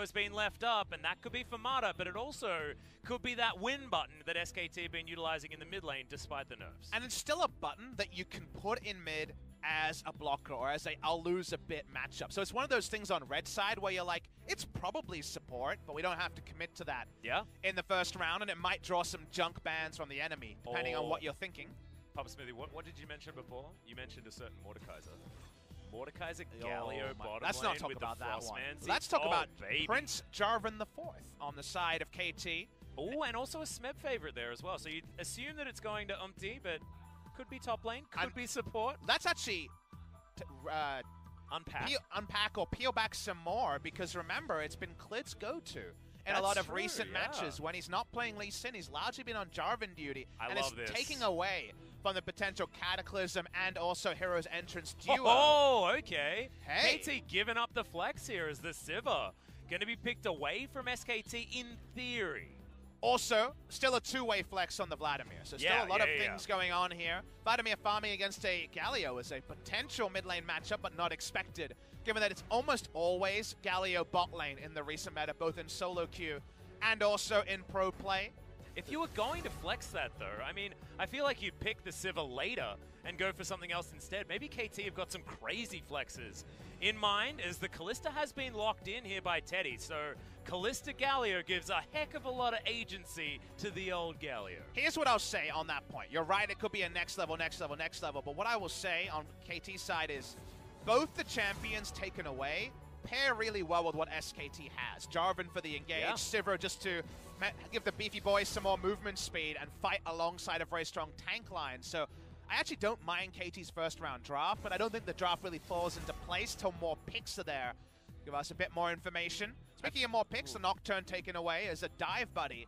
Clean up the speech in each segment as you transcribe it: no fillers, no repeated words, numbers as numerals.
has been left up, and that could be for Mata, but it also could be that win button that SKT have been utilizing in the mid lane despite the nerfs. And it's still a button that you can put in mid as a blocker or as a I'll lose a bit matchup. So it's one of those things on red side where you're like, it's probably support, but we don't have to commit to that in the first round, and it might draw some junk bans from the enemy, depending on what you're thinking. Papa Smithy, what did you mention before? You mentioned a certain Mordekaiser. Mordekaiser Galio bottom Let's lane not talk with about the that one. Frostman. Let's talk about baby. Prince Jarvan IV on the side of KT. Oh, and also a Smeb favorite there as well. So you'd assume that it's going to Umpty, but could be top lane, could be support. Let's actually unpack or peel back some more, because remember, it's been Klid's go-to in a lot of recent matches. When he's not playing Lee Sin, he's largely been on Jarvan duty. And it's taking away from the potential Cataclysm and also Hero's Entrance duo. Oh, okay. Hey. KT giving up the flex here as the Sivir going to be picked away from SKT in theory. Also, still a two-way flex on the Vladimir. So still a lot of things going on here. Vladimir farming against a Galio is a potential mid lane matchup, but not expected, given that it's almost always Galio bot lane in the recent meta, both in solo queue and also in pro play. If you were going to flex that, though, I mean, I feel like you'd pick the Sivir later and go for something else instead. Maybe KT have got some crazy flexes in mind, as the Kalista has been locked in here by Teddy. So Kalista Galio gives a heck of a lot of agency to the old Galio. Here's what I'll say on that point. You're right, it could be a next level. But what I will say on KT's side is both the champions taken away pair really well with what SKT has. Jarvan for the engage, Sivir just to give the beefy boys some more movement speed and fight alongside a very strong tank line. So I actually don't mind KT's first round draft, but I don't think the draft really falls into place till more picks are there. Give us a bit more information. Speaking of more picks, the Nocturne taken away as a dive buddy.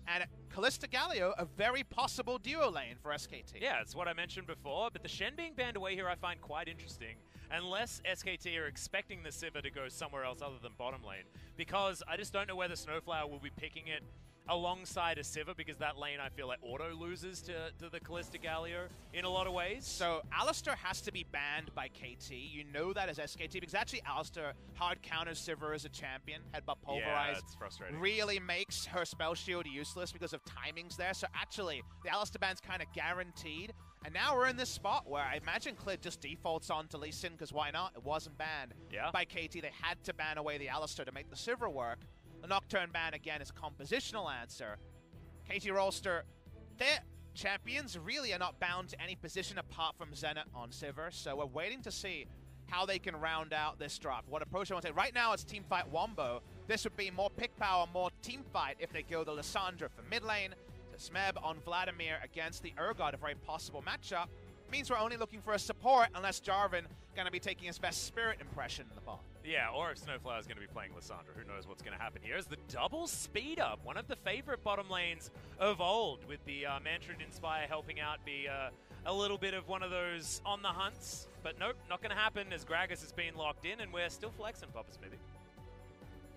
And Kalista Galio, a very possible duo lane for SKT. Yeah, it's what I mentioned before, but the Shen being banned away here I find quite interesting, unless SKT are expecting the Sivir to go somewhere else other than bottom lane, because I just don't know whether Snowflower will be picking it alongside a Sivir, because that lane I feel like auto loses to the Kalista Galio in a lot of ways. So Alistar has to be banned by KT. You know that as SKT, because actually Alistar hard counters Sivir as a champion. Headbutt Pulverize. Yeah, it's frustrating. Really makes her spell shield useless because of timings there. So actually, the Alistar ban's kind of guaranteed. And now we're in this spot where I imagine Klid just defaults on to Lee Sin, because why not? It wasn't banned by KT. They had to ban away the Alistar to make the Sivir work. The Nocturne ban, again, is a compositional answer. KT Rolster, their champions really are not bound to any position apart from Zenit on Sivir, so we're waiting to see how they can round out this draft. What approach they want to take. Right now, it's Teamfight Wombo. This would be more pick power, more teamfight if they go the Lissandra for mid lane, to Smeb on Vladimir against the Urgot, a very possible matchup. Means we're only looking for a support unless Jarvan going to be taking his best Spirit impression in the bot. Yeah, or if Snowflower is going to be playing Lissandra. Who knows what's going to happen here. As the double speed up, one of the favorite bottom lanes of old, with the Mantra Inspire helping out be a little bit of one of those on the hunts. But nope, not going to happen, as Gragas has been locked in and we're still flexing, Papa Smithy.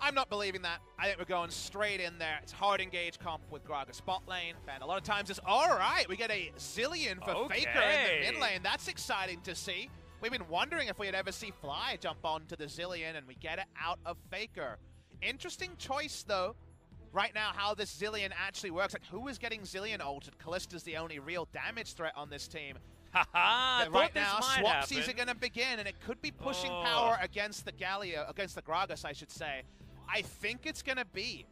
I'm not believing that. I think we're going straight in there. It's hard engage comp with Gragas bot lane. And a lot of times it's, all right, we get a Zillion for Faker in the mid lane. That's exciting to see. We've been wondering if we'd ever see Fly jump onto the Zillion, and we get it out of Faker. Interesting choice, though, right now, how this Zillion actually works. Like, who is getting Zillion ulted? Kalista's the only real damage threat on this team. Right now, swapsies are going to begin, and it could be pushing power against the Galio, against the Gragas, I should say. I think it's going to be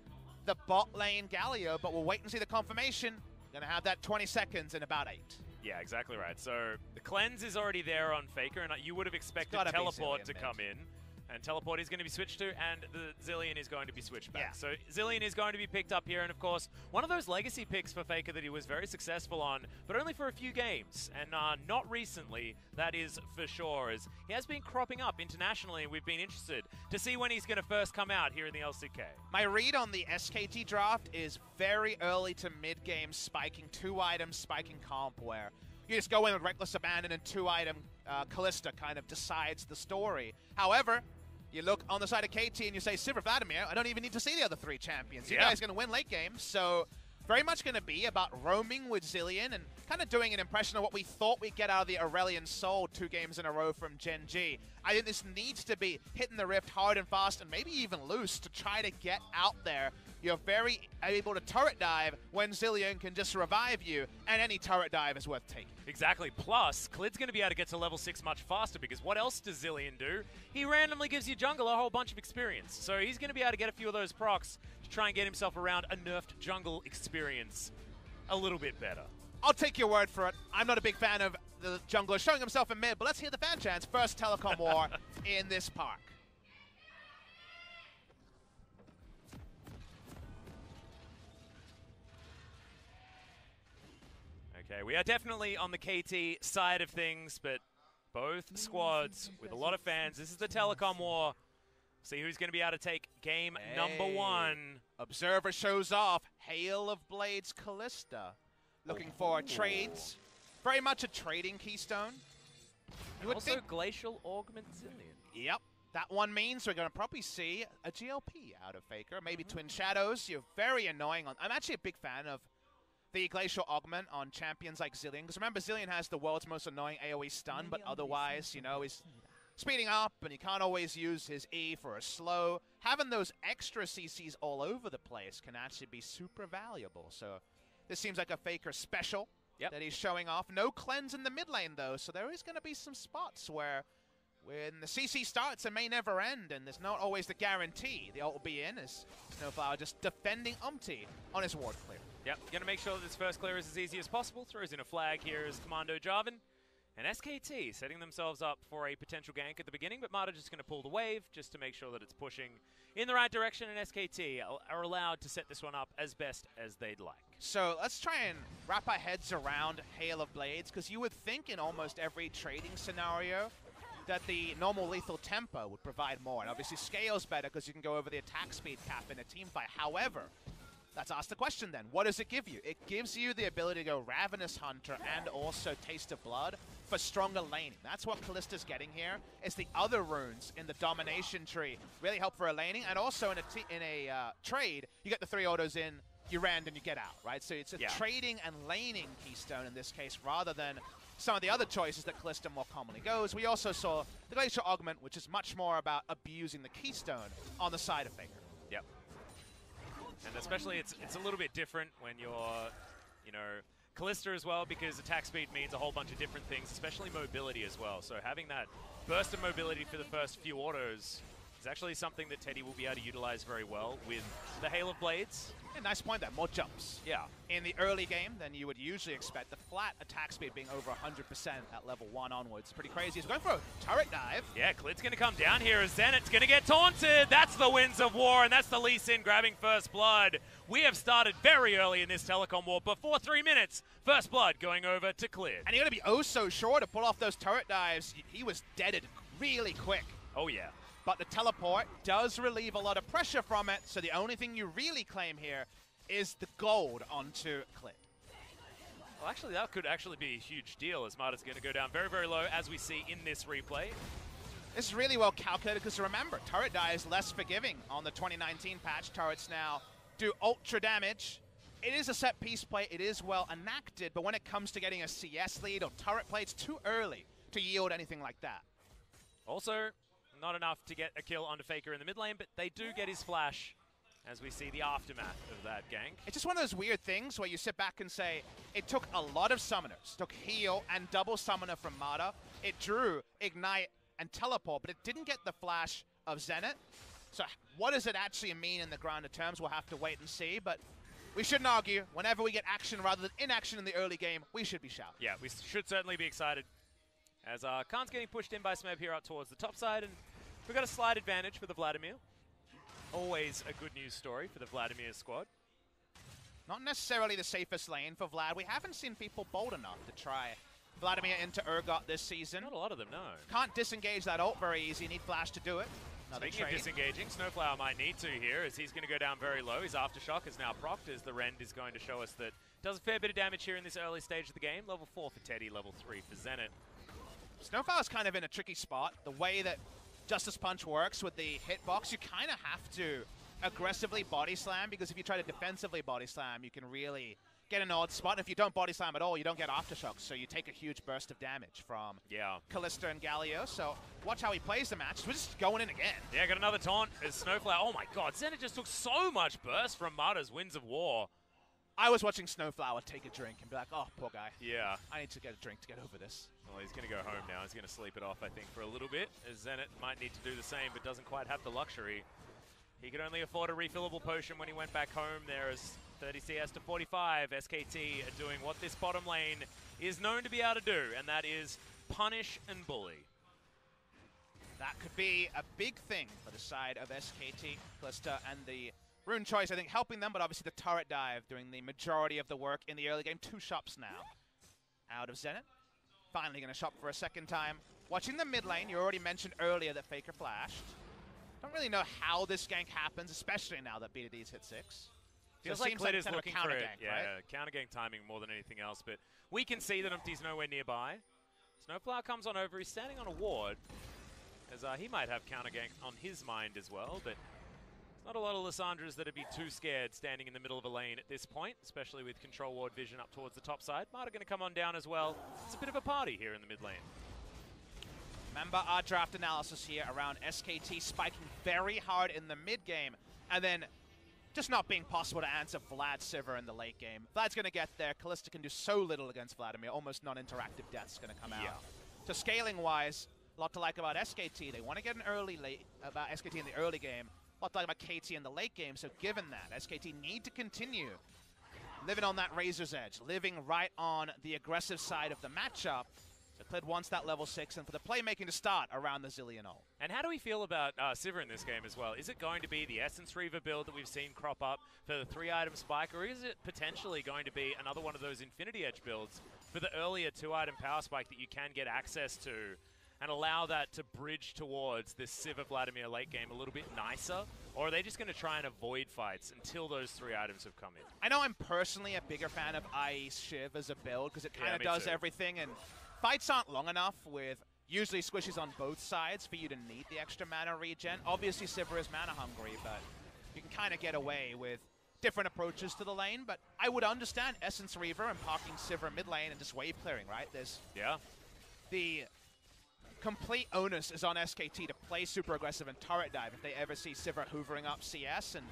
the bot lane Galio, but we'll wait and see the confirmation. Going to have that 20 seconds in about 8. Yeah, exactly right. So the cleanse is already there on Faker, and you would have expected Teleport to come in. And Teleport is going to be switched to, and the Zillion is going to be switched back. So Zillion is going to be picked up here, and of course, one of those legacy picks for Faker that he was very successful on, but only for a few games, and not recently, that is for sure, as he has been cropping up internationally, and we've been interested to see when he's going to first come out here in the LCK. My read on the SKT draft is very early to mid-game spiking, 2 items spiking comp, where you just go in with Reckless Abandon and 2-item Kalista kind of decides the story. However, you look on the side of KT and you say, Sivir Vladimir, I don't even need to see the other 3 champions. You guys are going to win late game, so very much going to be about roaming with Zillion and kind of doing an impression of what we thought we'd get out of the Aurelion Soul 2 games in a row from Gen G. I think this needs to be hitting the Rift hard and fast and maybe even loose to try to get out there. You're very able to turret dive when Zilean can just revive you, and any turret dive is worth taking. Exactly. Plus, Klid's going to be able to get to level 6 much faster because what else does Zilean do? He randomly gives you jungle a whole bunch of experience. So he's going to be able to get a few of those procs to try and get himself around a nerfed jungle experience a little bit better. I'll take your word for it. I'm not a big fan of the jungler showing himself in mid, but let's hear the fan chants. First Telecom war in this park. Okay, we are definitely on the KT side of things, but both squads with a lot of fans. This is the Telecom war. See who's going to be able to take game number 1. Observer shows off. Hail of Blades Kalista. Looking for trades. Very much a trading keystone. You would also think Glacial Augment Zilean. Yep. That one means we're going to probably see a GLP out of Faker. Maybe Twin Shadows. You're very annoying. I'm actually a big fan of the Glacial Augment on champions like Zilean. Because remember, Zilean has the world's most annoying AoE stun, but otherwise, you know, he's speeding up, and he can't always use his E for a slow. Having those extra CCs all over the place can actually be super valuable. So this seems like a Faker special that he's showing off. No cleanse in the mid lane, though, so there is going to be some spots where when the CC starts, it may never end, and there's not always the guarantee the ult will be in, as Snowflower just defending Umti on his ward clear. Yep, going to make sure that this first clear is as easy as possible. Throws in a flag here as Commando Jarvan. And SKT setting themselves up for a potential gank at the beginning, but Mata just going to pull the wave just to make sure that it's pushing in the right direction, and SKT are allowed to set this one up as best as they'd like. So let's try and wrap our heads around Hail of Blades, because you would think in almost every trading scenario that the normal lethal tempo would provide more, and obviously scales better because you can go over the attack speed cap in a team fight. However, let's ask the question then, what does it give you? It gives you the ability to go Ravenous Hunter and also Taste of Blood for stronger laning. That's what Kalista's getting here. It's the other runes in the domination tree really help for a laning, and also in a trade, you get the 3 autos in, you rend and you get out, right? So it's a trading and laning keystone in this case, rather than some of the other choices that Kalista more commonly goes. We also saw the Glacial Augment, which is much more about abusing the keystone on the side of Faker. Yep. And especially it's a little bit different when you're, you know, Kalista as well, because attack speed means a whole bunch of different things, especially mobility as well. So having that burst of mobility for the first few autos is actually something that Teddy will be able to utilize very well with the Hail of Blades. Yeah, nice point there, more jumps. Yeah. In the early game than you would usually expect. The flat attack speed being over 100% at level 1 onwards. Pretty crazy. He's going for a turret dive. Yeah, Klid's going to come down here as Zenit's going to get taunted. That's the Winds of War, and that's the Lee Sin grabbing first blood. We have started very early in this Telecom war. Before 3 minutes, first blood going over to Klid. And you're going to be oh so sure to pull off those turret dives. He was deaded really quick. Oh, yeah. But the teleport does relieve a lot of pressure from it, so the only thing you really claim here is the gold onto Klid. Well, actually, that could actually be a huge deal, as Mata's going to go down very, very low, as we see in this replay. This is really well calculated, because remember, turret die is less forgiving on the 2019 patch. Turrets now do ultra damage. It is a set-piece play. It is well enacted, but when it comes to getting a CS lead or turret play, it's too early to yield anything like that. Also, not enough to get a kill onto Faker in the mid lane, but they do get his flash as we see the aftermath of that gank. It's just one of those weird things where you sit back and say, it took a lot of summoners. It took heal and double summoner from Mata. It drew Ignite and Teleport, but it didn't get the flash of Zenit. So what does it actually mean in the grounded terms? We'll have to wait and see, but we shouldn't argue. Whenever we get action rather than inaction in the early game, we should be shouting. Yeah, we should certainly be excited. As Khan's getting pushed in by Smeb here up towards the top side, and we've got a slight advantage for the Vladimir. Always a good news story for the Vladimir squad. Not necessarily the safest lane for Vlad. We haven't seen people bold enough to try Vladimir into Urgot this season. Not a lot of them, no. Can't disengage that ult very easy. You need flash to do it. Speaking of disengaging, Snowflower might need to here, as he's going to go down very low. His Aftershock is now procced, as the Rend is going to show us that does a fair bit of damage here in this early stage of the game. Level 4 for Teddy, level 3 for Zenit. Snowflower's kind of in a tricky spot. The way that Justice Punch works with the hitbox, you kind of have to aggressively body slam, because if you try to defensively body slam, you can really get an odd spot. If you don't body slam at all, you don't get aftershocks, so you take a huge burst of damage from Kalista and Galio. So watch how he plays the match. We're just going in again. Yeah, got another taunt as Snowflower. Oh my god, Zenit just took so much burst from Mata's Winds of War. I was watching Snowflower take a drink and be like, oh, poor guy. Yeah. I need to get a drink to get over this. Well, he's going to go home now. He's going to sleep it off, I think, for a little bit, as Zenit might need to do the same, but doesn't quite have the luxury. He could only afford a refillable potion when he went back home. There is 30 CS to 45. SKT are doing what this bottom lane is known to be able to do, and that is punish and bully. That could be a big thing for the side of SKT. Kalista and the Rune Choice, I think, helping them, but obviously the turret dive doing the majority of the work in the early game. 2 shops now out of Zenit. Finally going to shop for a second time. Watching the mid lane, you already mentioned earlier that Faker flashed. Don't really know how this gank happens, especially now that BDD's hit 6. Feels like Clit is looking for it. Yeah, counter gank timing more than anything else, but we can see that Umpty's nowhere nearby. Snowflower comes on over. He's standing on a ward, as he might have counter gank on his mind as well, but not a lot of Lissandras that'd be too scared standing in the middle of a lane at this point, especially with control ward vision up towards the top side. Mata going to come on down as well. It's a bit of a party here in the mid lane. Remember our draft analysis here around SKT spiking very hard in the mid game, and then just not being possible to answer Vlad Sivir in the late game. Vlad's going to get there. Kalista can do so little against Vladimir. Almost non-interactive death's going to come out. So scaling-wise, a lot to like about SKT. They want to get an early late about SKT in the early game. A lot to like about KT in the late game. So given that, SKT need to continue living on that razor's edge, living right on the aggressive side of the matchup. So Clit wants that level 6 and for the playmaking to start around the Zilean ult. And how do we feel about Sivir in this game as well? Is it going to be the Essence Reaver build that we've seen crop up for the 3-item spike, or is it potentially going to be another one of those Infinity Edge builds for the earlier 2-item power spike that you can get access to and allow that to bridge towards this Sivir Vladimir late game a little bit nicer? Or are they just going to try and avoid fights until those 3 items have come in? I know I'm personally a bigger fan of IE Shiv as a build because it kind of does everything, and fights aren't long enough with usually squishes on both sides for you to need the extra mana regen. Obviously Sivir is mana hungry, but you can kind of get away with different approaches to the lane. But I would understand Essence Reaver and parking Sivir mid lane and just wave clearing, right? There's the complete onus is on SKT to play super aggressive and turret dive if they ever see Sivir hoovering up CS and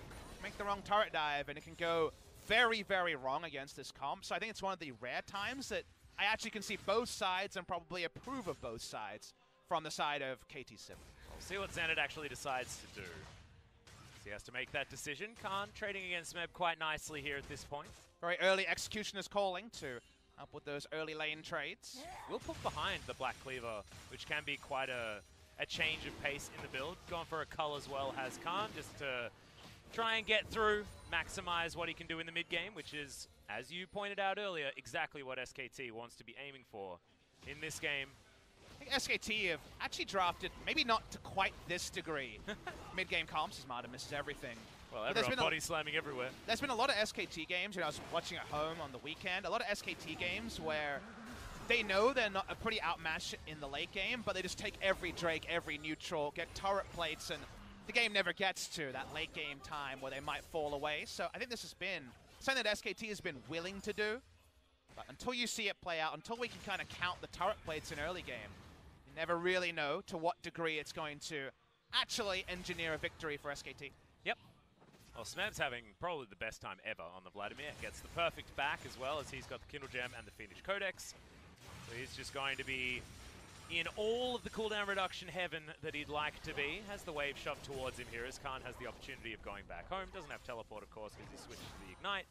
make the wrong turret dive, and it can go very, very wrong against this comp. So I think it's one of the rare times that I actually can see both sides and probably approve of both sides from the side of KT Sivir. We'll see what Zenit actually decides to do. So he has to make that decision. Khan trading against Meb quite nicely here at this point. Very early Executioner's calling to up with those early lane trades. We'll put behind the Black Cleaver, which can be quite a change of pace in the build. Gone for a cull as well has Khan, just to try and get through, maximize what he can do in the mid game, which is, as you pointed out earlier, exactly what SKT wants to be aiming for in this game. I think SKT have actually drafted, maybe not to quite this degree, mid-game comps as Mata misses everything. Well, everyone body slamming everywhere. There's been a lot of SKT games, I was watching at home on the weekend, a lot of SKT games where they know they're not a pretty outmatched in the late game, but they just take every Drake, every neutral, get turret plates, and the game never gets to that late game time where they might fall away. So I think this has been something that SKT has been willing to do. But until you see it play out, until we can kind of count the turret plates in early game, you never really know to what degree it's going to actually engineer a victory for SKT. Yep. Well, Smeb's having probably the best time ever on the Vladimir. Gets the perfect back as well, as he's got the Kindle Gem and the Phoenix Codex. So he's just going to be in all of the cooldown reduction heaven that he'd like to be. Has the wave shoved towards him here, as Khan has the opportunity of going back home. Doesn't have teleport, of course, because he switched to the Ignite.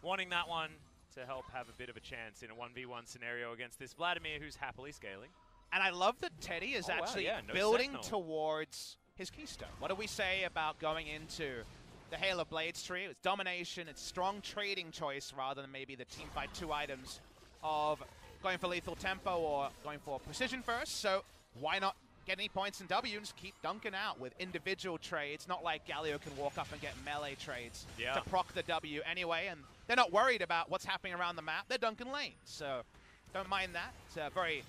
Wanting that one to help have a bit of a chance in a 1v1 scenario against this Vladimir, who's happily scaling. And I love that Teddy is actually building towards his keystone. What do we say about going into the Halo Blades tree? It's domination, it's strong trading choice rather than maybe the team fight 2 items of going for lethal tempo or going for precision first. So why not get any points in W and just keep dunking out with individual trades? Not like Galio can walk up and get melee trades to proc the W anyway, and they're not worried about what's happening around the map. They're dunking lanes, so don't mind that. It's a very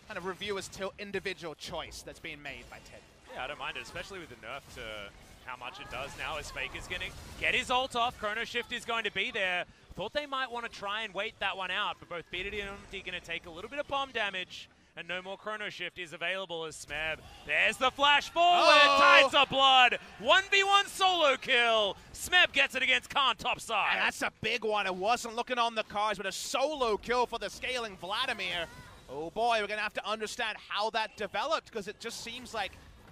kind of reviewer's tilt individual choice that's being made by Ted. Yeah, I don't mind it, especially with the nerf to how much it does now, as Faker's going to get his ult off. Chrono Shift is going to be there. Thought they might want to try and wait that one out, but both BDD and Umti going to take a little bit of bomb damage. And no more Chrono Shift is available as Smeb. There's the flash forward. Tides of Blood. 1v1 solo kill. Smeb gets it against Khan topside. And that's a big one. It wasn't looking on the cards, but a solo kill for the scaling Vladimir. Oh boy, we're going to have to understand how that developed, because it just seems like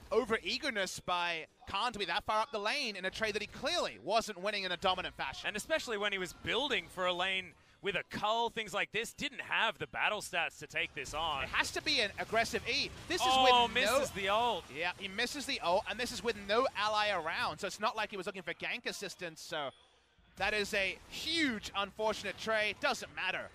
over-eagerness by Khan to be that far up the lane in a trade that he clearly wasn't winning in a dominant fashion. And especially when he was building for a lane with a cull, things like this, didn't have the battle stats to take this on. It has to be an aggressive E. This is with misses the ult. Yeah, he misses the ult, and this is with no ally around, so it's not like he was looking for gank assistance, so that is a huge, unfortunate trade. Doesn't matter.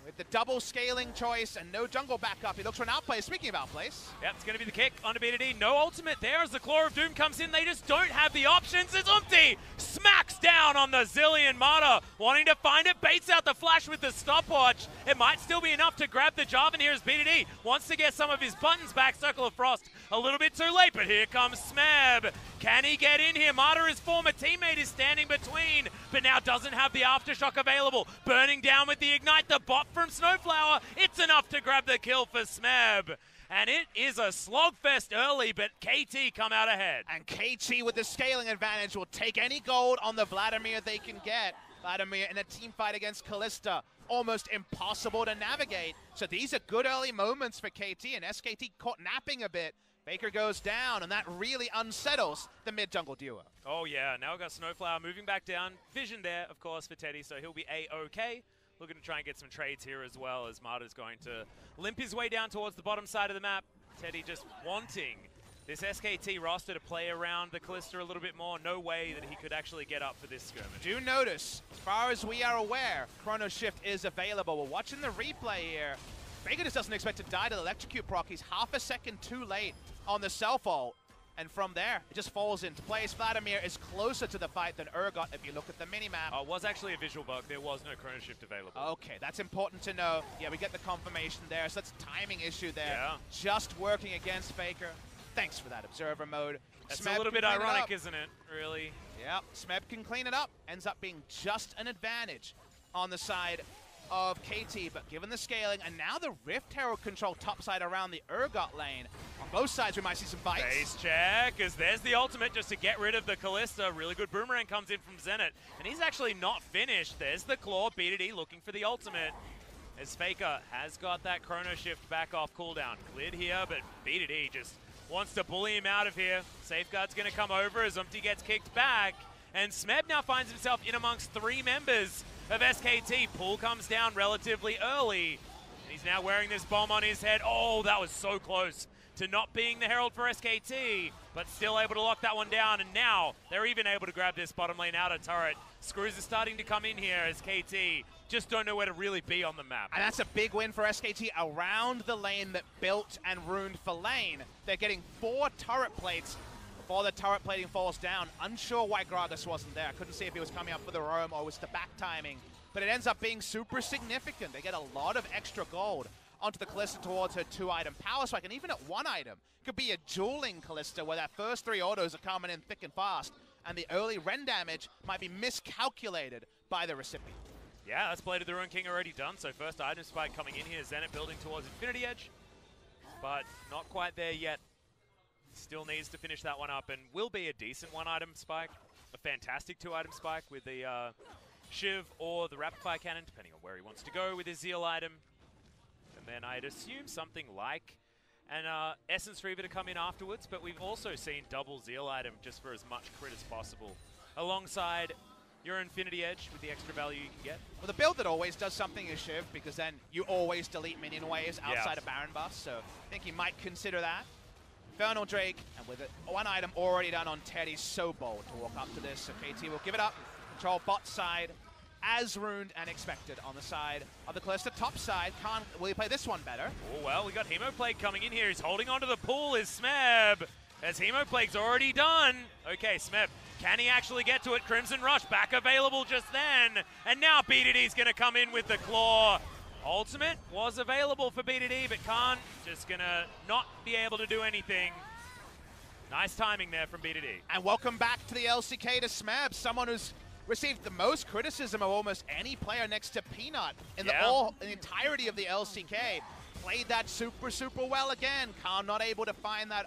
With the double scaling choice and no jungle backup, he looks for an outplay. Speaking of outplays. Yep, it's going to be the kick onto BDD. No ultimate there as the Claw of Doom comes in. They just don't have the options. It's Umti smacks down on the Zilean Martyr, wanting to find it. Baits out the flash with the stopwatch. It might still be enough to grab the Jarvan here as BDD wants to get some of his buttons back. Circle of Frost a little bit too late, but here comes Smeb. Can he get in here? Martyr, his former teammate, is standing between, but now doesn't have the Aftershock available. Burning down with the Ignite, the bot from Snowflower. It's enough to grab the kill for Smeb. And it is a slogfest early, but KT come out ahead. And KT with the scaling advantage will take any gold on the Vladimir they can get. Vladimir in a team fight against Kalista, almost impossible to navigate. So these are good early moments for KT, and SKT caught napping a bit. Faker goes down, and that really unsettles the mid-jungle duo. Oh yeah, now we've got Snowflower moving back down. Vision there, of course, for Teddy, so he'll be A-OK. Looking to try and get some trades here as well, as Martyr's going to limp his way down towards the bottom side of the map. Teddy just wanting this SKT roster to play around the Kalista a little bit more. No way that he could actually get up for this skirmish. Do notice, as far as we are aware, Chrono Shift is available. We're watching the replay here. Faker just doesn't expect to die to the electrocute proc. He's half a second too late on the self-ult. And from there, it just falls into place. Vladimir is closer to the fight than Urgot if you look at the minimap. It was actually a visual bug. There was no Chrono Shift available. Okay, that's important to know. Yeah, we get the confirmation there. So that's a timing issue there. Yeah. Just working against Faker. Thanks for that observer mode. That's Smeb a little bit ironic, isn't it, really? Yeah, Smeb can clean it up. Ends up being just an advantage on the side of KT, but given the scaling, and now the Rift Herald control topside around the Urgot lane. On both sides, we might see some fights. Face check, as there's the ultimate just to get rid of the Kalista. Really good boomerang comes in from Zenit, and he's actually not finished. There's the Claw, BDD looking for the ultimate, as Faker has got that Chrono Shift back off cooldown. Cleared here, but BDD just wants to bully him out of here. Safeguard's going to come over as Umti gets kicked back, and Smeb now finds himself in amongst 3 members of SKT. Pool comes down relatively early. He's now wearing this bomb on his head. Oh, that was so close to not being the Herald for SKT, but still able to lock that one down. And now they're even able to grab this bottom lane outer turret. Screws are starting to come in here as KT just don't know where to really be on the map. And that's a big win for SKT around the lane that built and ruined for lane. They're getting 4 turret plates before the turret plating falls down. Unsure why Gragas wasn't there. I couldn't see if he was coming up for the roam or was the back timing. But it ends up being super significant. They get a lot of extra gold onto the Kalista towards her 2-item power spike. And even at 1 item, could be a dueling Kalista where that first 3 autos are coming in thick and fast. And the early Ren damage might be miscalculated by the recipient. Yeah, that's Blade of the Ruin King already done. So first item spike coming in here. Zenit building towards Infinity Edge. But not quite there yet. Still needs to finish that one up, and will be a decent 1-item spike. A fantastic 2-item spike with the Shiv or the Rapid Fire Cannon, depending on where he wants to go with his Zeal item. And then I'd assume something like an Essence Reaver to come in afterwards, but we've also seen double Zeal item just for as much crit as possible, alongside your Infinity Edge with the extra value you can get. Well, the build that always does something is Shiv, because then you always delete minion waves outside of Baron buffs, so I think he might consider that. Infernal Drake, and with it, 1 item already done on Teddy, so bold to walk up to this. So KT will give it up, control bot side, as ruined and expected on the side of the Kalista. Top side, will he play this one better? Oh, well, we got Hemoplague coming in here. He's holding onto the pool, is Smeb, as Hemoplague's already done. Okay, Smeb, can he actually get to it? Crimson Rush back available just then, and now BDD's going to come in with the Claw. Ultimate was available for BDD, but Khan just gonna not be able to do anything. Nice timing there from BDD. And welcome back to the LCK to Smeb, someone who's received the most criticism of almost any player next to Peanut in the entirety of the LCK. Played that super well again. Khan not able to find that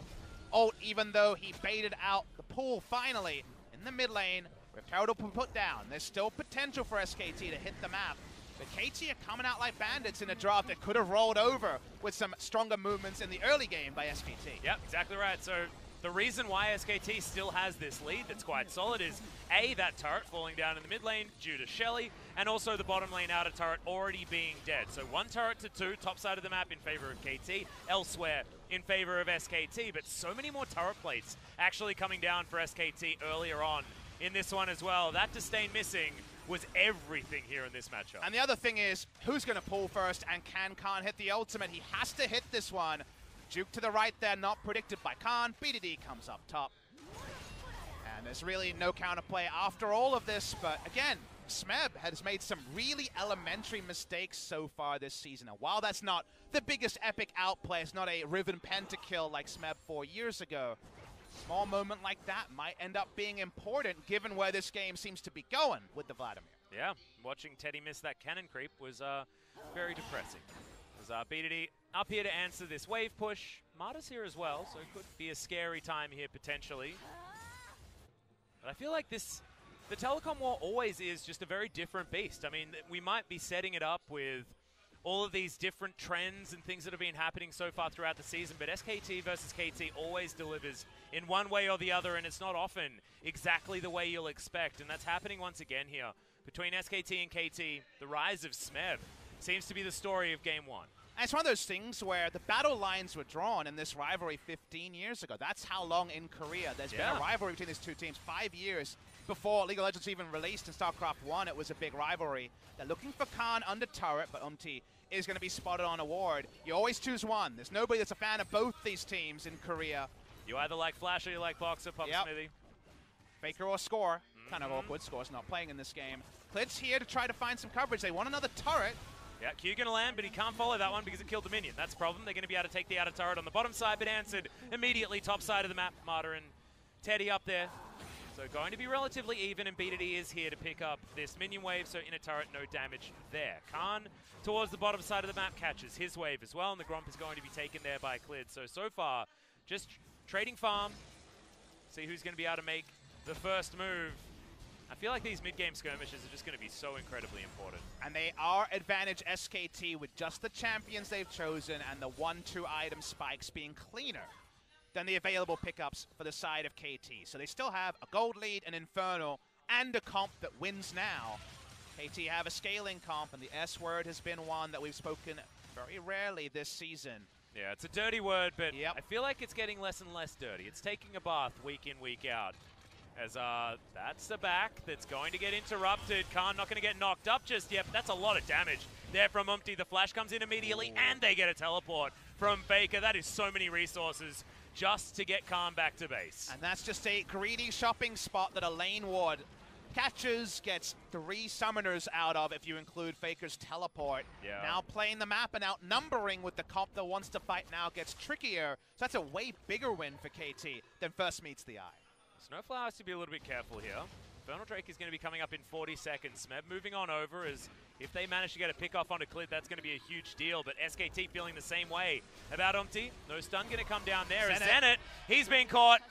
ult, even though he baited out the pool finally in the mid lane. With Terrible put down, there's still potential for SKT to hit the map. But KT are coming out like bandits in a draft that could have rolled over with some stronger movements in the early game by SKT. Yep, exactly right. So the reason why SKT still has this lead that's quite solid is A, that turret falling down in the mid lane due to Shelly, and also the bottom lane outer turret already being dead. So 1 turret to 2, top side of the map in favor of KT, elsewhere in favor of SKT, but so many more turret plates actually coming down for SKT earlier on in this one as well. That Disdain missing was everything here in this matchup. And the other thing is, who's going to pull first, and can Khan hit the ultimate? He has to hit this one. Juke to the right there, not predicted by Khan. BDD comes up top. And there's really no counterplay after all of this, but again, Smeb has made some really elementary mistakes so far this season. And while that's not the biggest epic outplay, it's not a Riven pentakill like Smeb 4 years ago, small moment like that might end up being important given where this game seems to be going with the Vladimir. Yeah, watching Teddy miss that cannon creep was very depressing. As BDD up here to answer this wave push. Marta's here as well, so it could be a scary time here potentially. But I feel like the Telecom war always is just a very different beast. I mean, we might be setting it up with all of these different trends and things that have been happening so far throughout the season, but SKT versus KT always delivers in one way or the other, and it's not often exactly the way you'll expect, and that's happening once again here. Between SKT and KT, the rise of Smeb seems to be the story of Game 1. And it's one of those things where the battle lines were drawn in this rivalry 15 years ago. That's how long in Korea there's been a rivalry between these two teams. 5 years before League of Legends even released in StarCraft 1, it was a big rivalry. They're looking for Khan under turret, but is going to be spotted on a ward. You always choose one. There's nobody that's a fan of both these teams in Korea. You either like Flash or you like Boxer, Pop Smithy. Faker or Score. Kind of awkward. Score's not playing in this game. Clid's here to try to find some coverage. They want another turret. Yeah, Q going to land, but he can't follow that one because it killed the minion. That's a problem. They're going to be able to take the outer turret on the bottom side, but answered immediately top side of the map. Marta and Teddy up there. So going to be relatively even, and BDD is here to pick up this minion wave, so in a turret, no damage there. Khan towards the bottom side of the map catches his wave as well, and the Gromp is going to be taken there by Clid. So far, just trading farm, see who's going to be able to make the first move. I feel like these mid-game skirmishes are just going to be so incredibly important. And they are advantage SKT with just the champions they've chosen and the 1-2 item spikes being cleaner than the available pickups for the side of KT. So they still have a gold lead, an Infernal, and a comp that wins now. KT have a scaling comp, and the S word has been one that we've spoken very rarely this season. Yeah, it's a dirty word, but I feel like it's getting less and less dirty. It's taking a bath week in, week out. As that's the back that's going to get interrupted. Khan not going to get knocked up just yet, but that's a lot of damage there from Umpty. The flash comes in immediately, and they get a teleport from Faker. That is so many resources just to get Khan back to base. And that's just a greedy shopping spot that a lane ward catches, gets 3 summoners out of if you include Faker's teleport. Yeah. Now playing the map and outnumbering with the comp that wants to fight now gets trickier. So that's a way bigger win for KT than first meets the eye. Snowflower has to be a little bit careful here. Infernal Drake is going to be coming up in 40 seconds. Smeb moving on over, as if they manage to get a pick off onto Clid, that's going to be a huge deal. But SKT feeling the same way about Umpty. No stun going to come down there. Zenit, he's been caught.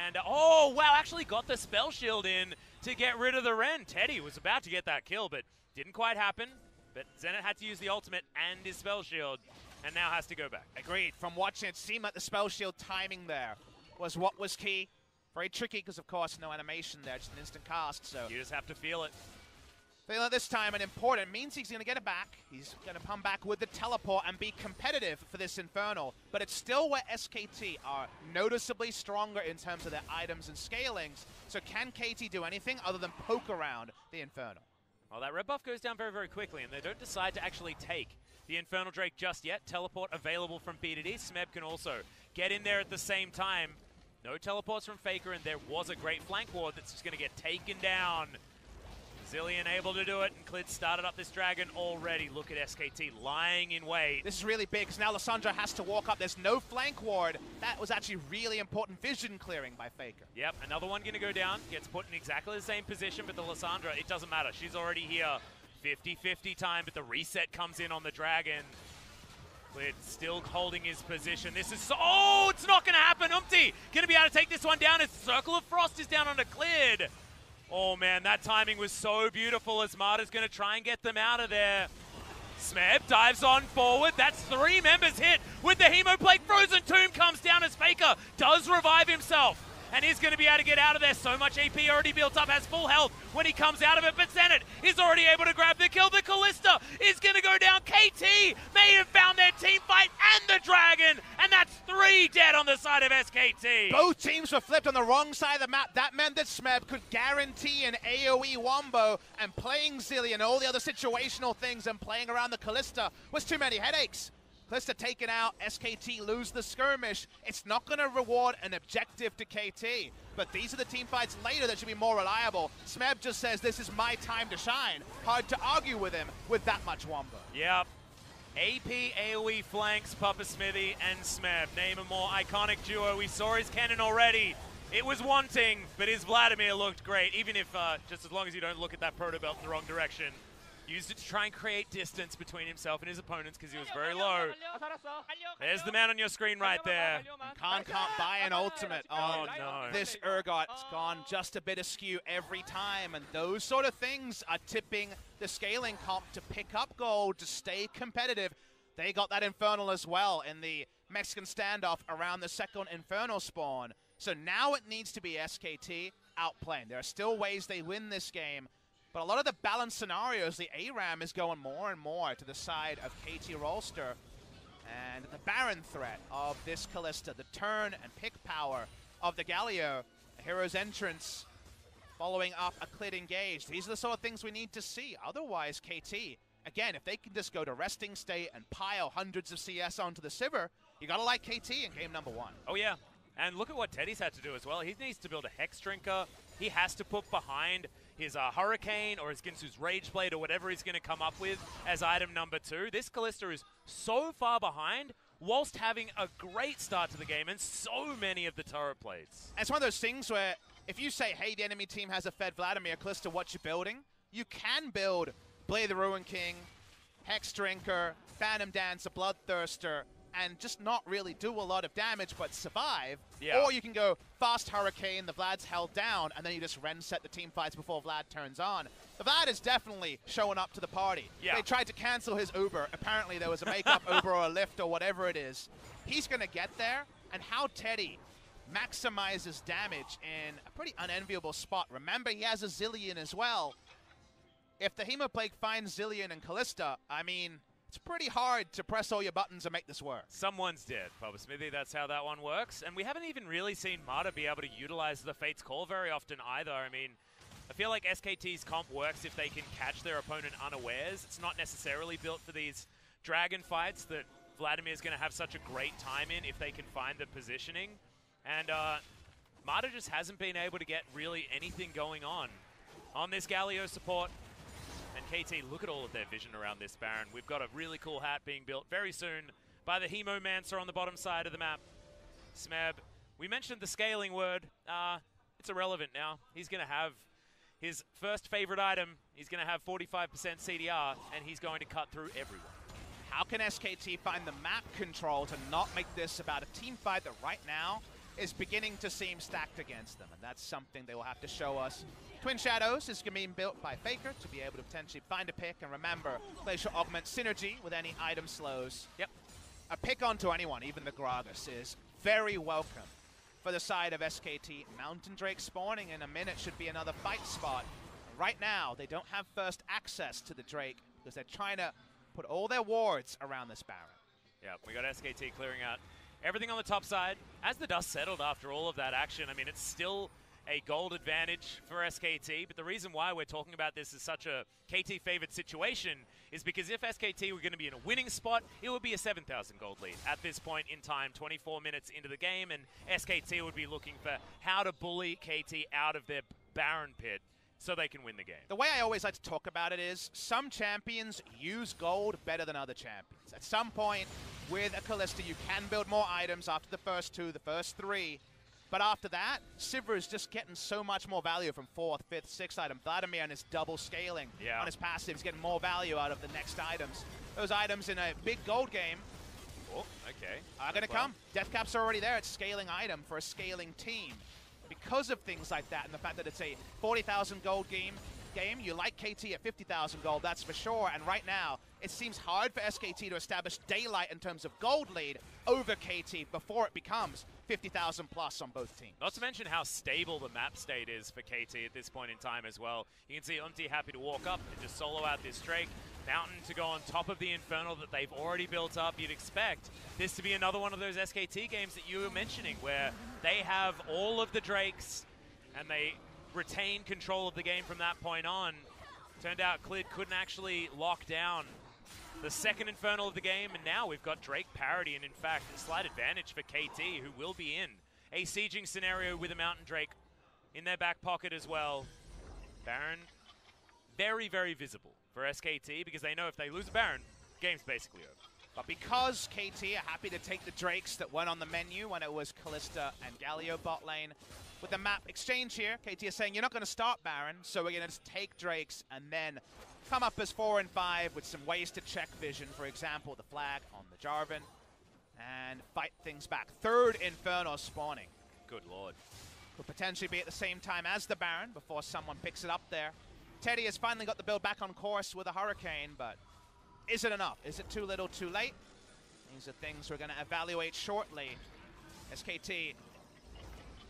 And, oh, wow, actually got the spell shield in to get rid of the Ren. Teddy was about to get that kill, but didn't quite happen. But Zenit had to use the ultimate and his spell shield, and now has to go back. Agreed. From watching, it seemed like the spell shield timing there was what was key. Very tricky because, of course, no animation there, just an instant cast. So you just have to feel it. Feel it this time, and important means he's going to get it back. He's going to come back with the teleport and be competitive for this Infernal. But it's still where SKT are noticeably stronger in terms of their items and scalings. So can KT do anything other than poke around the Infernal? Well, that red buff goes down very, very quickly, and they don't decide to actually take the Infernal Drake just yet. Teleport available from BDD. Smeb can also get in there at the same time. No teleports from Faker, and there was a great flank ward that's just going to get taken down Zilean able to do it, and Clid started up this dragon already. Look at SKT lying in wait. This is really big, because now Lissandra has to walk up. There's no flank ward. That was actually really important vision clearing by Faker. Yep, another one going to go down. Gets put in exactly the same position, but the Lissandra, it doesn't matter. She's already here. 50-50 time, but the reset comes in on the dragon. Clid still holding his position. This is so... Oh, it's not going to happen. Umti going to be able to take this one down as Circle of Frost is down onto Clid. Oh, man, that timing was so beautiful as Marta's going to try and get them out of there. Smeb dives on forward. That's 3 members hit with the Hemoplague. Frozen Tomb comes down as Faker does revive himself. And he's going to be able to get out of there. So much AP already built up, has full health when he comes out of it. But Zenit is already able to grab the kill. The Callista is going to go down. KT may have found their team fight and the dragon. And that's 3 dead on the side of SKT. Both teams were flipped on the wrong side of the map. That meant that Smeb could guarantee an AoE wombo. And playing Zilean, all the other situational things, and playing around the Callista was too many headaches. Callista taken out, SKT lose the skirmish. It's not going to reward an objective to KT, but these are the team fights later that should be more reliable. Smeb just says, this is my time to shine. Hard to argue with him with that much wombo. Yep. AP, AoE flanks, Papa Smithy and Smeb. Name a more iconic duo. We saw his cannon already. It was wanting, but his Vladimir looked great, even if, just as long as you don't look at that proto belt in the wrong direction. Used it to try and create distance between himself and his opponents because he was very low. There's the man on your screen right there. Khan can't buy an ultimate on no. this Urgot. It's gone just a bit askew every time, and those sort of things are tipping the scaling comp to pick up gold, to stay competitive. They got that Infernal as well in the Mexican standoff around the second Infernal spawn. So now it needs to be SKT outplaying. There are still ways they win this game. But a lot of the balanced scenarios, the ARAM is going more and more to the side of KT Rolster. And the Baron threat of this Callista, the turn and pick power of the Galio, the hero's entrance, following up a Clid engage. These are the sort of things we need to see. Otherwise, KT, again, if they can just go to resting state and pile hundreds of CS onto the Sivir, you gotta like KT in game number 1. Oh yeah, and look at what Teddy's had to do as well. He needs to build a Hex Drinker. He has to put behind his Hurricane or his Ginsu's Rage Blade or whatever he's going to come up with as item number 2. This Callista is so far behind whilst having a great start to the game and so many of the turret plates. And it's one of those things where if you say, hey, the enemy team has a fed Vladimir, Callista, what you building? You can build Blade the Ruin King, Hex Drinker, Phantom Dancer, Bloodthirster, and just not really do a lot of damage but survive. Yeah. Or you can go fast Hurricane, the Vlad's held down, and then you just reset the team fights before Vlad turns on. The Vlad is definitely showing up to the party. Yeah. They tried to cancel his Uber. Apparently there was a makeup Uber or a Lyft or whatever it is. He's going to get there, and how Teddy maximizes damage in a pretty unenviable spot. Remember, he has a Zilean as well. If the Hemoplague finds Zilean and Callista, I mean, it's pretty hard to press all your buttons and make this work. Someone's dead, Papa Smithy. That's how that one works. And we haven't even really seen Marta be able to utilize the Fate's Call very often either. I mean, I feel like SKT's comp works if they can catch their opponent unawares. It's not necessarily built for these dragon fights that Vladimir's going to have such a great time in if they can find the positioning. And Marta just hasn't been able to get really anything going on this Galio support. And KT, look at all of their vision around this Baron. We've got a really cool hat being built very soon by the Hemomancer on the bottom side of the map. Smeb, we mentioned the scaling word. It's irrelevant now. He's going to have his first favorite item. He's going to have 45% CDR, and he's going to cut through everyone. How can SKT find the map control to not make this about a team fight that right now is beginning to seem stacked against them? And that's something they will have to show us. Twin Shadows is being built by Faker to be able to potentially find a pick, and remember, Glacial Augment synergy with any item slows. Yep. A pick onto anyone, even the Gragas, is very welcome for the side of SKT. Mountain Drake spawning in a minute should be another fight spot. Right now, they don't have first access to the Drake because they're trying to put all their wards around this Baron. Yeah, we got SKT clearing out everything on the top side. As the dust settled after all of that action, I mean, it's still a gold advantage for SKT, but the reason why we're talking about this as such a KT-favored situation is because if SKT were going to be in a winning spot, it would be a 7,000 gold lead at this point in time, 24 minutes into the game, and SKT would be looking for how to bully KT out of their Baron pit. so they can win the game. The way I always like to talk about it is some champions use gold better than other champions. At some point with a Kalista, you can build more items after the first 2, the first 3. But after that, Sivir is just getting so much more value from 4th, 5th, 6th item. Vladimir and his double scaling on his passive is getting more value out of the next items. Those items in a big gold game are going to come. Death Cap's already there. It's scaling item for a scaling team. Because of things like that and the fact that it's a 40,000 gold game, you like KT at 50,000 gold, that's for sure. And right now, it seems hard for SKT to establish daylight in terms of gold lead over KT before it becomes 50,000 plus on both teams. Not to mention how stable the map state is for KT at this point in time as well. You can see Umti happy to walk up and just solo out this Drake. Mountain to go on top of the Infernal that they've already built up. You'd expect this to be another one of those SKT games that you were mentioning where they have all of the Drakes and they retain control of the game from that point on. Turned out Clid couldn't actually lock down the second Infernal of the game, and now we've got Drake parity, and in fact, a slight advantage for KT, who will be in a sieging scenario with a Mountain Drake in their back pocket as well. Baron, very, very visible for SKT, because they know if they lose a Baron, game's basically over. But because KT are happy to take the Drakes that went on the menu when it was Kalista and Galio bot lane, with the map exchange here, KT is saying, you're not going to start Baron, so we're going to just take Drakes and then come up as 4 and 5 with some ways to check vision, for example, the flag on the Jarvan, and fight things back. Third Inferno spawning. Good lord. Could potentially be at the same time as the Baron before someone picks it up there. Teddy has finally got the build back on course with a Hurricane, but is it enough? Is it too little, too late? These are things we're going to evaluate shortly. SKT,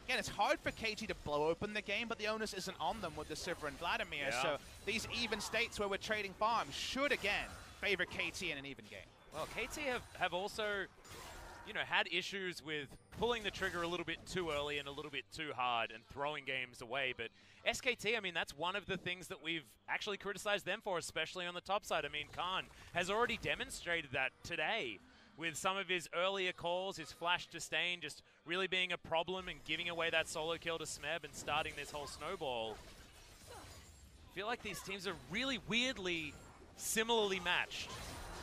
again, it's hard for KT to blow open the game, but the onus isn't on them with the Sivir and Vladimir. Yeah. So these even states where we're trading farms should, again, favor KT in an even game. Well, KT have also, you know, had issues with pulling the trigger a little bit too early and a little bit too hard and throwing games away. But SKT, I mean, that's one of the things that we've actually criticized them for, especially on the top side. I mean, Khan has already demonstrated that today with some of his earlier calls, his flash disdain just really being a problem and giving away that solo kill to Smeb and starting this whole snowball. I feel like these teams are really weirdly similarly matched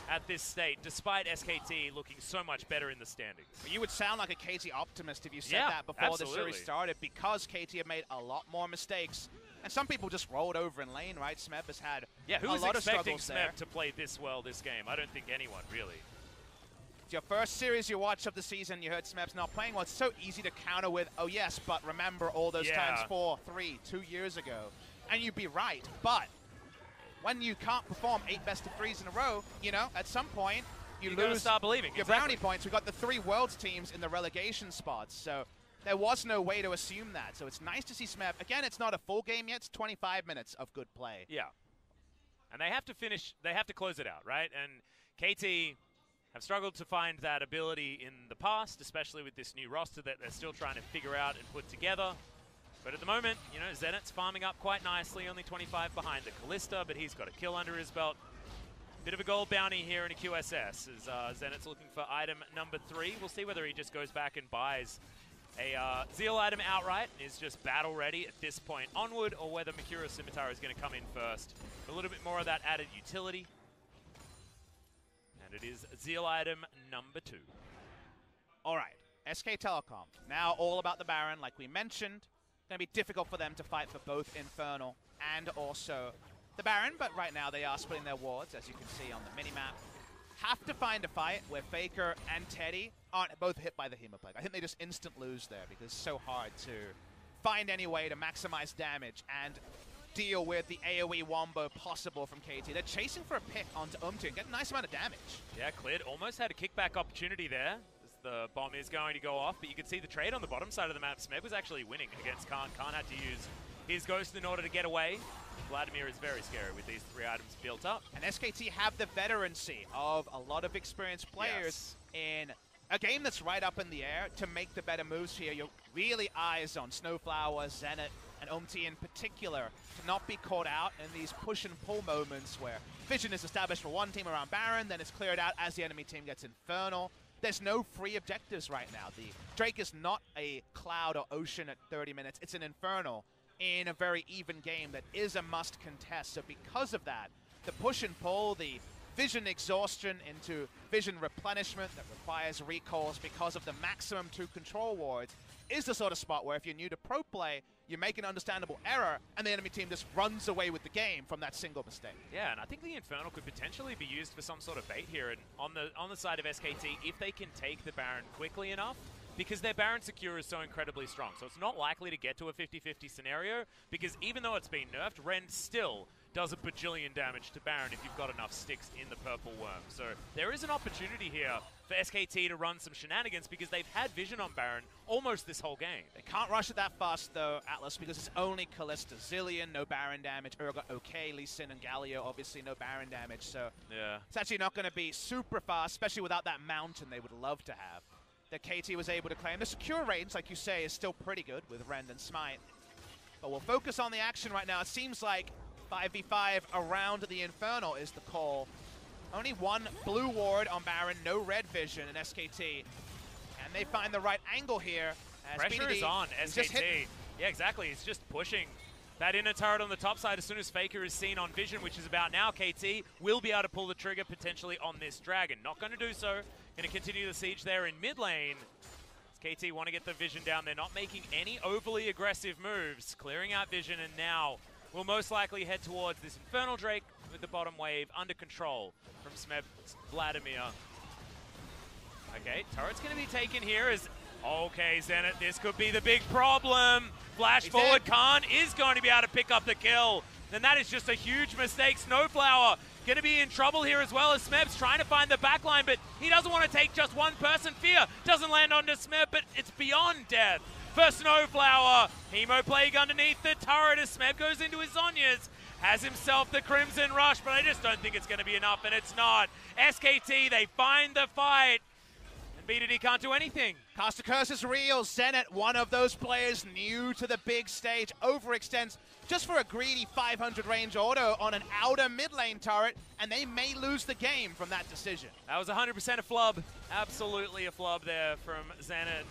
at this state, despite SKT looking so much better in the standings. You would sound like a KT optimist if you said that before the series started, because KT have made a lot more mistakes. And some people just rolled over in lane, right? Smeb has had who a was lot of expecting struggles Smeb there. to play this well this game? I don't think anyone, really. It's your first series you watch of the season, you heard Smeb's not playing well. It's so easy to counter with, oh yes, but remember all those times 4, 3, 2 years ago. And you'd be right, but when you can't perform 8 best-of-3s in a row, you know, at some point, you lose start believing. your brownie points. We've got the 3 Worlds teams in the relegation spots, so there was no way to assume that. So it's nice to see Smeb. Again, it's not a full game yet. It's 25 minutes of good play. Yeah. And they have to finish, they have to close it out, right? And KT have struggled to find that ability in the past, especially with this new roster that they're still trying to figure out and put together. But at the moment, you know, Zenit's farming up quite nicely, only 25 behind the Kalista, but he's got a kill under his belt. Bit of a gold bounty here in a QSS as Zenit's looking for item number 3. We'll see whether he just goes back and buys a Zeal item outright and is just battle ready at this point onward, or whether Mikuro Scimitar is going to come in first for a little bit more of that added utility. And it is Zeal item number 2. All right, SK Telecom. Now all about the Baron, like we mentioned. Going to be difficult for them to fight for both Infernal and also the Baron, but right now they are splitting their wards, as you can see on the minimap. Have to find a fight where Faker and Teddy aren't both hit by the Hemoplague. I think they just instant lose there because it's so hard to find any way to maximize damage and deal with the AoE wombo possible from KT. They're chasing for a pick onto Umti and get a nice amount of damage. Yeah, Clid almost had a kickback opportunity there. The bomb is going to go off, but you can see the trade on the bottom side of the map. Smeb was actually winning against Khan. Khan had to use his Ghost in order to get away. Vladimir is very scary with these 3 items built up. And SKT have the veterancy of a lot of experienced players in a game that's right up in the air to make the better moves here. You're really eyes on Snowflower, Zenit, and Umti in particular to not be caught out in these push and pull moments where vision is established for one team around Baron, then it's cleared out as the enemy team gets Infernal. There's no free objectives right now. The Drake is not a cloud or ocean at 30 minutes. It's an Infernal. in a very even game that is a must contest. So because of that, the push and pull, the vision exhaustion into vision replenishment that requires recalls because of the maximum 2 control wards is the sort of spot where if you're new to pro play, you make an understandable error and the enemy team just runs away with the game from that single mistake. Yeah, and I think the Infernal could potentially be used for some sort of bait here. And on the side of SKT, if they can take the Baron quickly enough, because their Baron secure is so incredibly strong. So it's not likely to get to a 50-50 scenario, because even though it's been nerfed, Ren still does a bajillion damage to Baron if you've got enough sticks in the purple worm. So there is an opportunity here for SKT to run some shenanigans, because they've had vision on Baron almost this whole game. They can't rush it that fast, though, Atlas, because it's only Kalista. Zilean, no Baron damage. Urgot, okay. Lee Sin and Galio, obviously no Baron damage. So yeah, it's actually not going to be super fast, especially without that mountain they would love to have that KT was able to claim. The secure range, like you say, is still pretty good with Rend and Smite. But we'll focus on the action right now. It seems like 5v5 around the Infernal is the call. Only 1 blue ward on Baron, no red vision in SKT. And they find the right angle here. As pressure BDD is on SKT. Yeah, exactly. He's just pushing that inner turret on the top side. As soon as Faker is seen on vision, which is about now, KT will be able to pull the trigger potentially on this Dragon. Not going to do so. Going to continue the siege there in mid lane. As KT want to get the vision down. They're not making any overly aggressive moves. Clearing out vision, and now we'll most likely head towards this Infernal Drake with the bottom wave under control from Smeb's Vladimir. Okay, turret's going to be taken here as... Okay, Zenit, this could be the big problem. Flash forward, Khan is going to be able to pick up the kill. Then that is just a huge mistake. Snowflower going to be in trouble here as well, as Smeb's trying to find the backline, but he doesn't want to take just one person. Fear doesn't land onto Smeb, but it's beyond death for Snowflower. Hemo Plague underneath the turret as Smeb goes into his Zhonya's. Has himself the Crimson Rush, but I just don't think it's going to be enough, and it's not. SKT, they find the fight. BDD can't do anything. Caster Curse is real. Zenit, one of those players new to the big stage, overextends just for a greedy 500 range auto on an outer mid lane turret, and they may lose the game from that decision. That was 100% a flub. Absolutely a flub there from Zenit.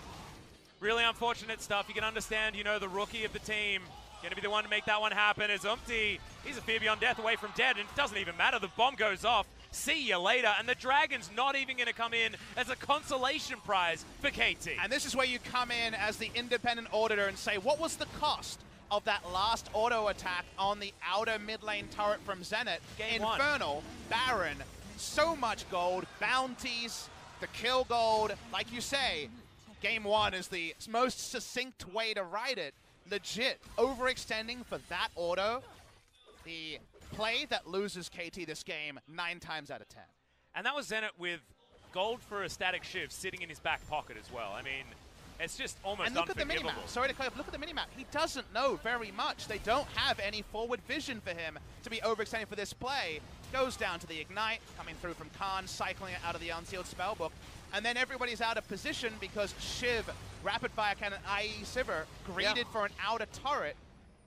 Really unfortunate stuff. You can understand, you know, the rookie of the team going to be the one to make that one happen as Umpty. He's a fear beyond death away from dead, and it doesn't even matter. The bomb goes off. See you later. And the Dragon's not even going to come in as a consolation prize for KT. And this is where you come in as the independent auditor and say, what was the cost of that last auto attack on the outer mid lane turret from Zenit? Game Infernal, 1. Baron, so much gold, bounties, the kill gold. Like you say, game 1 is the most succinct way to write it. Legit, overextending for that auto. The play that loses KT this game 9 times out of 10. And that was Zenit with gold for a static shiv sitting in his back pocket as well. I mean, it's just almost unforgivable. And look at the minimap. Sorry to cut off. Look at the minimap. He doesn't know very much. They don't have any forward vision for him to be overextending for this play. Goes down to the Ignite, coming through from Khan, cycling it out of the unsealed spellbook. And then everybody's out of position because Shiv, Rapid Fire Cannon, i.e. Sivir, greeted for an outer turret.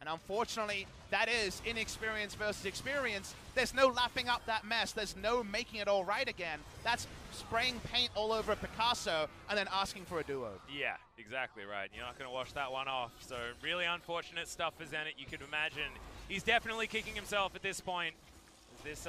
And unfortunately, that is inexperience versus experience. There's no lapping up that mess. There's no making it all right again. That's spraying paint all over a Picasso and then asking for a do-over. Yeah, exactly right. You're not going to wash that one off. So really unfortunate stuff for Zenit. You could imagine he's definitely kicking himself at this point. This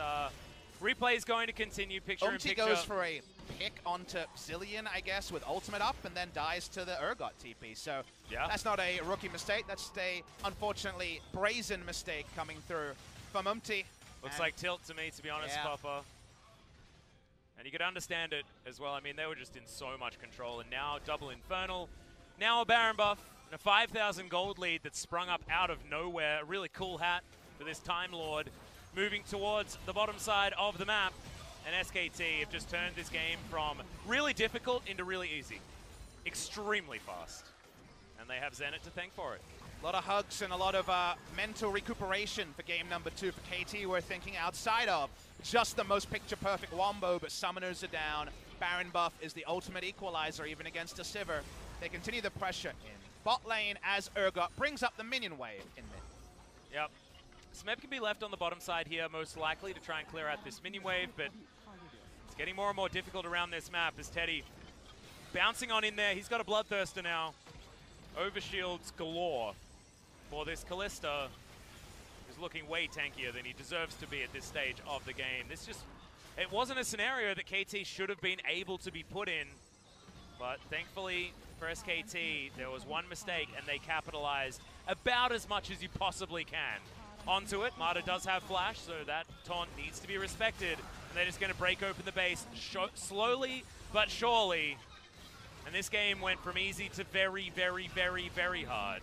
replay is going to continue picture in picture. Goes for a pick onto Zilean, I guess, with ultimate up, and then dies to the Urgot TP. So yeah, that's not a rookie mistake. That's a, unfortunately, brazen mistake coming through from Umti. Looks like tilt to me, to be honest, Papa. And you could understand it as well. I mean, they were just in so much control, and now double Infernal. Now a Baron buff, and a 5,000 gold lead that sprung up out of nowhere. A really cool hat for this Time Lord. Moving towards the bottom side of the map. And SKT have just turned this game from really difficult into really easy. Extremely fast. And they have Zenit to thank for it. A lot of hugs and a lot of mental recuperation for game number 2 for KT. We're thinking outside of just the most picture-perfect wombo, but summoners are down. Baron buff is the ultimate equalizer, even against a Sivir. They continue the pressure in bot lane as Urgot brings up the minion wave in mid. Yep. Smeb can be left on the bottom side here, most likely, to try and clear out this minion wave, but it's getting more and more difficult around this map as Teddy bouncing on in there. He's got a Bloodthirster now. Overshields galore. for this Kalista, who's looking way tankier than he deserves to be at this stage of the game. It wasn't a scenario that KT should have been able to be put in, but thankfully for SKT, there was one mistake and they capitalized about as much as you possibly can onto it. Mata does have flash, so that taunt needs to be respected. And they're just going to break open the base slowly but surely. And this game went from easy to very, very, very, very hard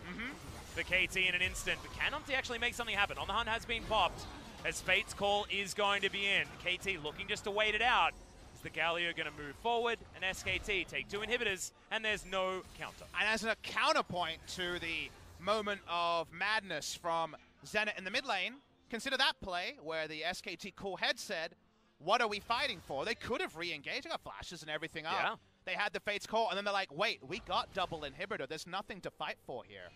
for KT in an instant. But can Umti actually make something happen? On the Hunt has been popped as Fate's call is going to be in. KT looking just to wait it out. Is the Galio going to move forward? And SKT take 2 inhibitors, and there's no counter. And as a counterpoint to the moment of madness from Zenit in the mid lane, consider that play where the SKT cool head said, what are we fighting for? They could have re-engaged. They got flashes and everything up. Yeah. They had the Fate's call, and then they're like, wait, we got double inhibitor. There's nothing to fight for here.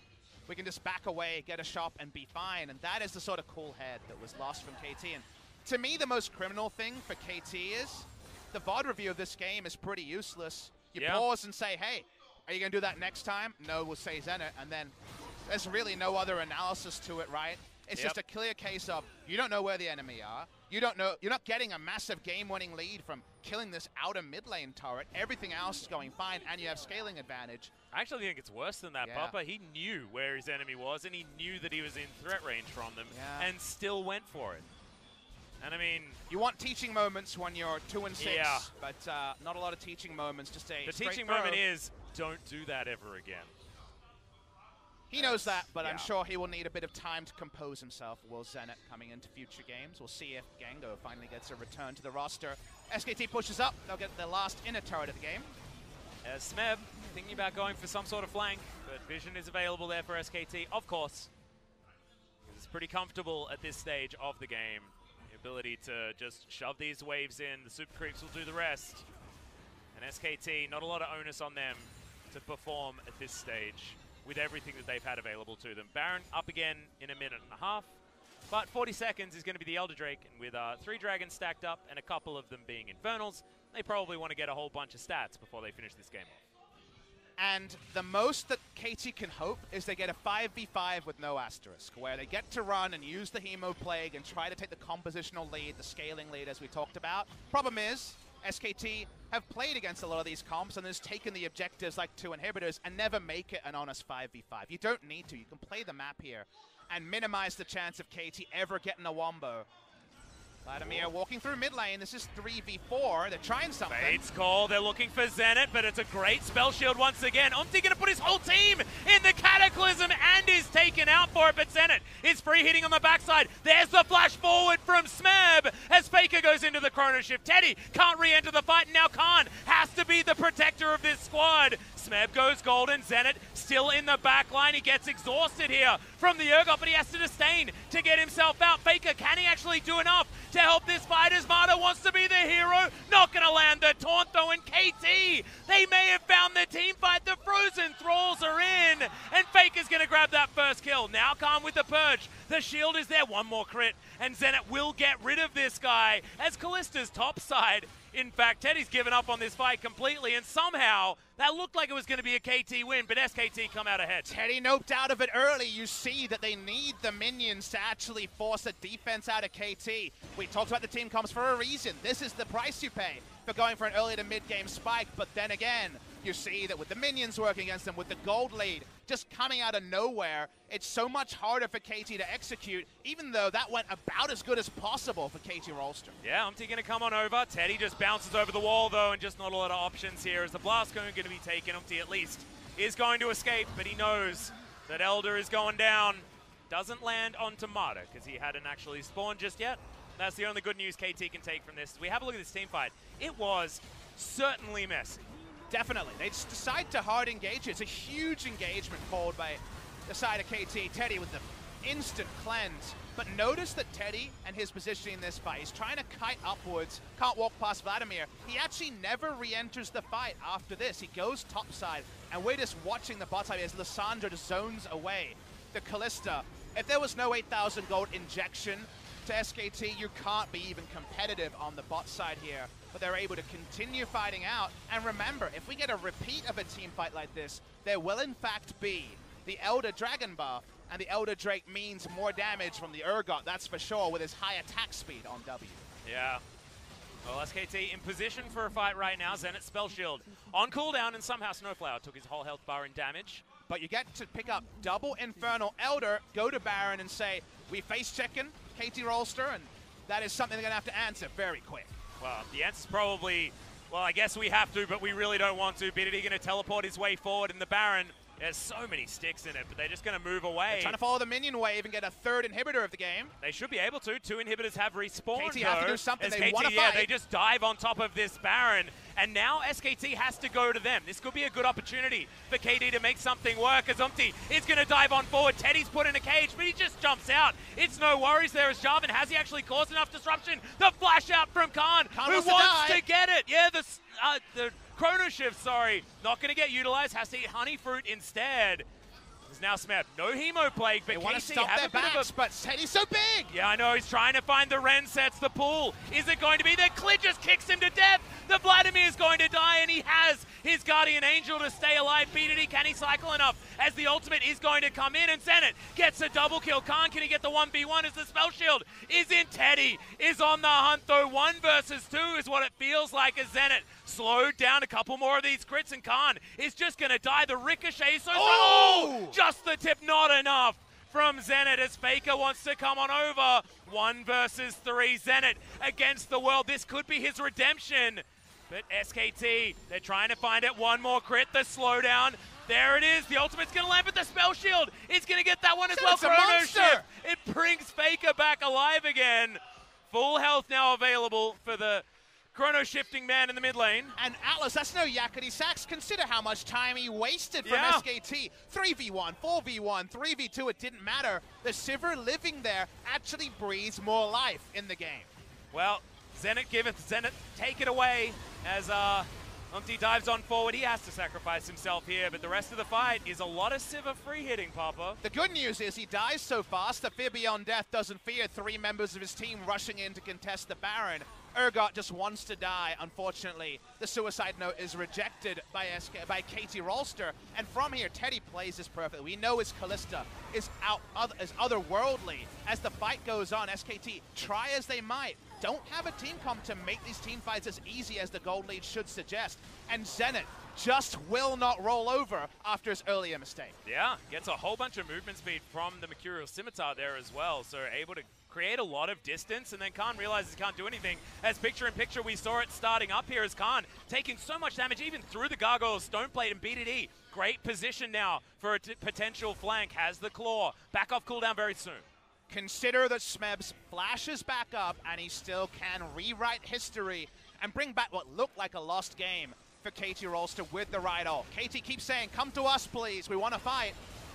We can just back away, get a shop, and be fine. And that is the sort of cool head that was lost from KT. And to me, the most criminal thing for KT is the VOD review of this game is pretty useless. You pause and say, hey, are you going to do that next time? No, we'll say Zenit. And then there's really no other analysis to it, right? It's just a clear case of you don't know where the enemy are. You don't know. You're not getting a massive game-winning lead from killing this outer mid lane turret. Everything else is going fine, and you have scaling advantage. I actually think it's worse than that, Papa. He knew where his enemy was, and he knew that he was in threat range from them, and still went for it. And I mean, you want teaching moments when you're 2 and 6, but not a lot of teaching moments. Just a the teaching moment is don't do that ever again. He knows that, but I'm sure he will need a bit of time to compose himself. Will Zenit coming into future games? We'll see if Gango finally gets a return to the roster. SKT pushes up. They'll get their last inner turret of the game. Smeb thinking about going for some sort of flank, but vision is available there for SKT, of course. It's pretty comfortable at this stage of the game. The ability to just shove these waves in. The super creeps will do the rest. And SKT, not a lot of onus on them to perform at this stage with everything that they've had available to them. Baron up again in a minute and a half, but 40 seconds is going to be the Elder Drake, and with 3 dragons stacked up and a couple of them being Infernals, they probably want to get a whole bunch of stats before they finish this game off. And the most that KT can hope is they get a 5v5 with no asterisk, where they get to run and use the Hemo Plague and try to take the compositional lead, the scaling lead, as we talked about. Problem is, SKT have played against a lot of these comps and has taken the objectives like 2 inhibitors and never make it an honest 5v5. You don't need to. You can play the map here and minimize the chance of KT ever getting a wombo. Vladimir walking through mid lane. This is 3v4. They're trying something. Fate's call. They're looking for Zenit, but it's a great spell shield once again. Umti going to put his whole team in the Cataclysm and is taken out for it, but Zenit is free hitting on the backside. There's the flash forward from Smeb as Faker goes into the Chrono Shift. Teddy can't re-enter the fight, and now Khan has to be the protector of this squad. Smeb goes golden. Zenit still in the back line. He gets exhausted here from the Urgot, but he has to disdain to get himself out. Faker, can he actually do enough to help this fight as Mata wants to be the hero? Not going to land the taunt though, and KT, they may have found their team fight. The Frozen Thralls are in, and Faker's going to grab that first kill. Now Khan with the Purge. The shield is there. One more crit, and Zenit will get rid of this guy as Kalista's top side. In fact, Teddy's given up on this fight completely, and somehow that looked like it was going to be a KT win, but SKT come out ahead. Teddy noped out of it early. You see that they need the minions to actually force a defense out of KT. We talked about the team comps for a reason. This is the price you pay for going for an early to mid-game spike, but then again, you see that with the minions working against them, with the gold lead just coming out of nowhere, it's so much harder for KT to execute, even though that went about as good as possible for KT Rolster. Yeah, Umti going to come on over. Teddy just bounces over the wall, though, and just not a lot of options here as the blast going to be taken. Umti at least is going to escape, but he knows that Elder is going down. Doesn't land onto Mata because he hadn't actually spawned just yet. That's the only good news KT can take from this. We have a look at this team fight. It was certainly messy. Definitely. They just decide to hard engage. It's a huge engagement called by the side of KT. Teddy with the instant cleanse. But notice that Teddy and his positioning in this fight, he's trying to kite upwards, can't walk past Vladimir. He actually never re-enters the fight after this. He goes topside, and we're just watching the bot side as Lissandra just zones away the Kalista. If there was no 8,000 gold injection to SKT, you can't be even competitive on the bot side here. But they're able to continue fighting out. And remember, if we get a repeat of a team fight like this, there will in fact be the Elder Dragon buff And the Elder Drake means more damage from the Urgot, that's for sure, with his high attack speed on W. Yeah. Well, SKT in position for a fight right now. Zenit Spell Shield on cooldown, and somehow Snowflower took his whole health bar in damage. But you get to pick up double Infernal Elder, go to Baron and say, we face checking KT Rolster, and that is something they're going to have to answer very quick. Well, the answer's probably, well, I guess we have to, but we really don't want to. B2D going to teleport his way forward in the Baron. There's so many sticks in it, but they're just going to move away. They're trying to follow the minion wave and get a third inhibitor of the game. They should be able to. 2 inhibitors have respawned, KT have to do something. They want to fight. fight. They just dive on top of this Baron, and now SKT has to go to them. This could be a good opportunity for KD to make something work, as Umti is going to dive on forward. Teddy's put in a cage, but he just jumps out. It's no worries there as Jarvan. Has he actually caused enough disruption? The flash out from Khan, who wants to get it. Yeah, the Chrono Shift, sorry, not going to get utilized. Has to eat Honey Fruit instead. Is now Smeb. No Hemo Plague, but they want to KT stop their backs, but Teddy's so big! Yeah, I know. He's trying to find the Ren sets, the pool. Is it going to be there? Klid just kicks him to death. The Vladimir is going to die, and he has his Guardian Angel to stay alive. B2D, can he cycle enough? As the ultimate is going to come in, and Zenit gets a double kill. Khan, can he get the 1v1 as the Spell Shield is in? Teddy is on the hunt, though. 1 versus 2 is what it feels like as Zenit slowed down a couple more of these crits, and Khan is just going to die. The Ricochet is so strong. Just the tip, not enough from Zenit as Faker wants to come on over. 1 versus 3, Zenit against the world. This could be his redemption. But SKT, they're trying to find it. 1 more crit, the slowdown. There it is. The ultimate's going to land, but the Spell Shield is going to get that one as well. Chrono Shift. It brings Faker back alive again. Full health now available for the Chrono Shifting man in the mid lane. And Atlas, that's no yakety sax. Consider how much time he wasted from SKT. 3v1, 4v1, 3v2, it didn't matter. The Sivir living there actually breathes more life in the game. Well, Zenit giveth, Zenit take it away as Umti dives on forward. He has to sacrifice himself here, but the rest of the fight is a lot of Sivir free hitting, Papa. The good news is he dies so fast, the Fear Beyond Death doesn't fear 3 members of his team rushing in to contest the Baron. Urgot just wants to die, unfortunately. The suicide note is rejected by KT Rolster, and from here, Teddy plays this perfectly. We know his Kalista is otherworldly. As the fight goes on, SKT, try as they might, don't have a team comp to make these team fights as easy as the gold lead should suggest. And Zenit just will not roll over after his earlier mistake. Yeah, gets a whole bunch of movement speed from the Mercurial Scimitar there as well, so able to create a lot of distance, and then Khan realizes he can't do anything. As picture-in-picture, we saw it starting up here as Khan taking so much damage even through the Gargoyle Stoneplate, and B2D, great position now for a potential flank, has the Claw. Back off cooldown very soon. Consider that Smebs flashes back up, and he still can rewrite history and bring back what looked like a lost game for KT Rolster with the right ult. KT keeps saying, come to us, please. We want to fight.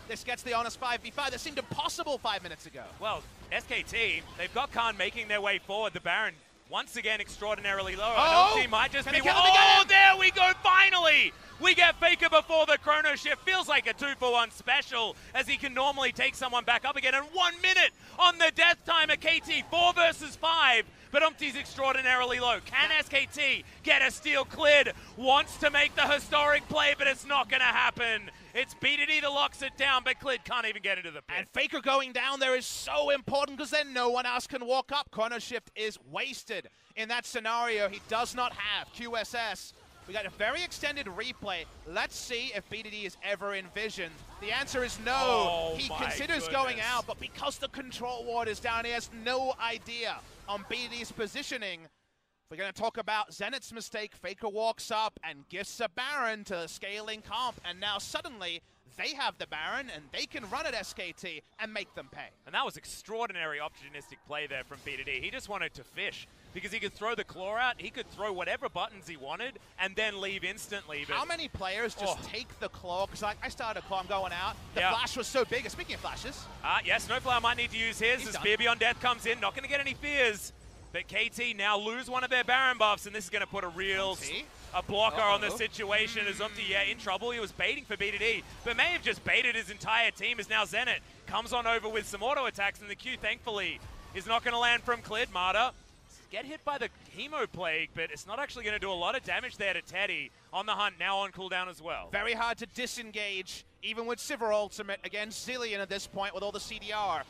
This gets the honest 5v5. That seemed impossible 5 minutes ago. Well, SKT, they've got Khan making their way forward. The Baron, once again, extraordinarily low. Oh! Ulti might just be... Oh, there we go, finally! We get Faker before the Chrono Shift. Feels like a 2-for-1 special, as he can normally take someone back up again. And 1 minute on the death timer, KT, 4 versus 5. But Umti's extraordinarily low. Can SKT get a steal? Klid wants to make the historic play, but it's not going to happen. It's B2D that locks it down, but Klid can't even get into the pit. And Faker going down there is so important because then no one else can walk up. Chrono Shift is wasted in that scenario. He does not have QSS. We got a very extended replay. Let's see if B2D is ever envisioned. The answer is no. Oh, he considers going out, but because the control ward is down, he has no idea on B2D's positioning. If we're going to talk about Zenit's mistake, Faker walks up and gifts a Baron to the scaling comp, and now suddenly they have the Baron, and they can run at SKT and make them pay. And that was extraordinary opportunistic play there from B2D. He just wanted to fish, because he could throw the Claw out, he could throw whatever buttons he wanted, and then leave instantly. But how many players just take the Claw? Because I started a Claw, I'm going out. The flash was so big. Speaking of flashes. Yes, Snowflower might need to use his as Fear Beyond Death comes in. Not going to get any fears. But KT now lose one of their Baron buffs, and this is going to put a blocker on the situation as Umti, in trouble. He was baiting for B2D, but may have just baited his entire team as now Zenit comes on over with some auto attacks, and the Q, thankfully, is not going to land from Klid. Marta get hit by the Hemo Plague, but it's not actually going to do a lot of damage there to Teddy. On the hunt, now on cooldown as well. Very hard to disengage even with Sivir ultimate against Zilean at this point with all the CDR,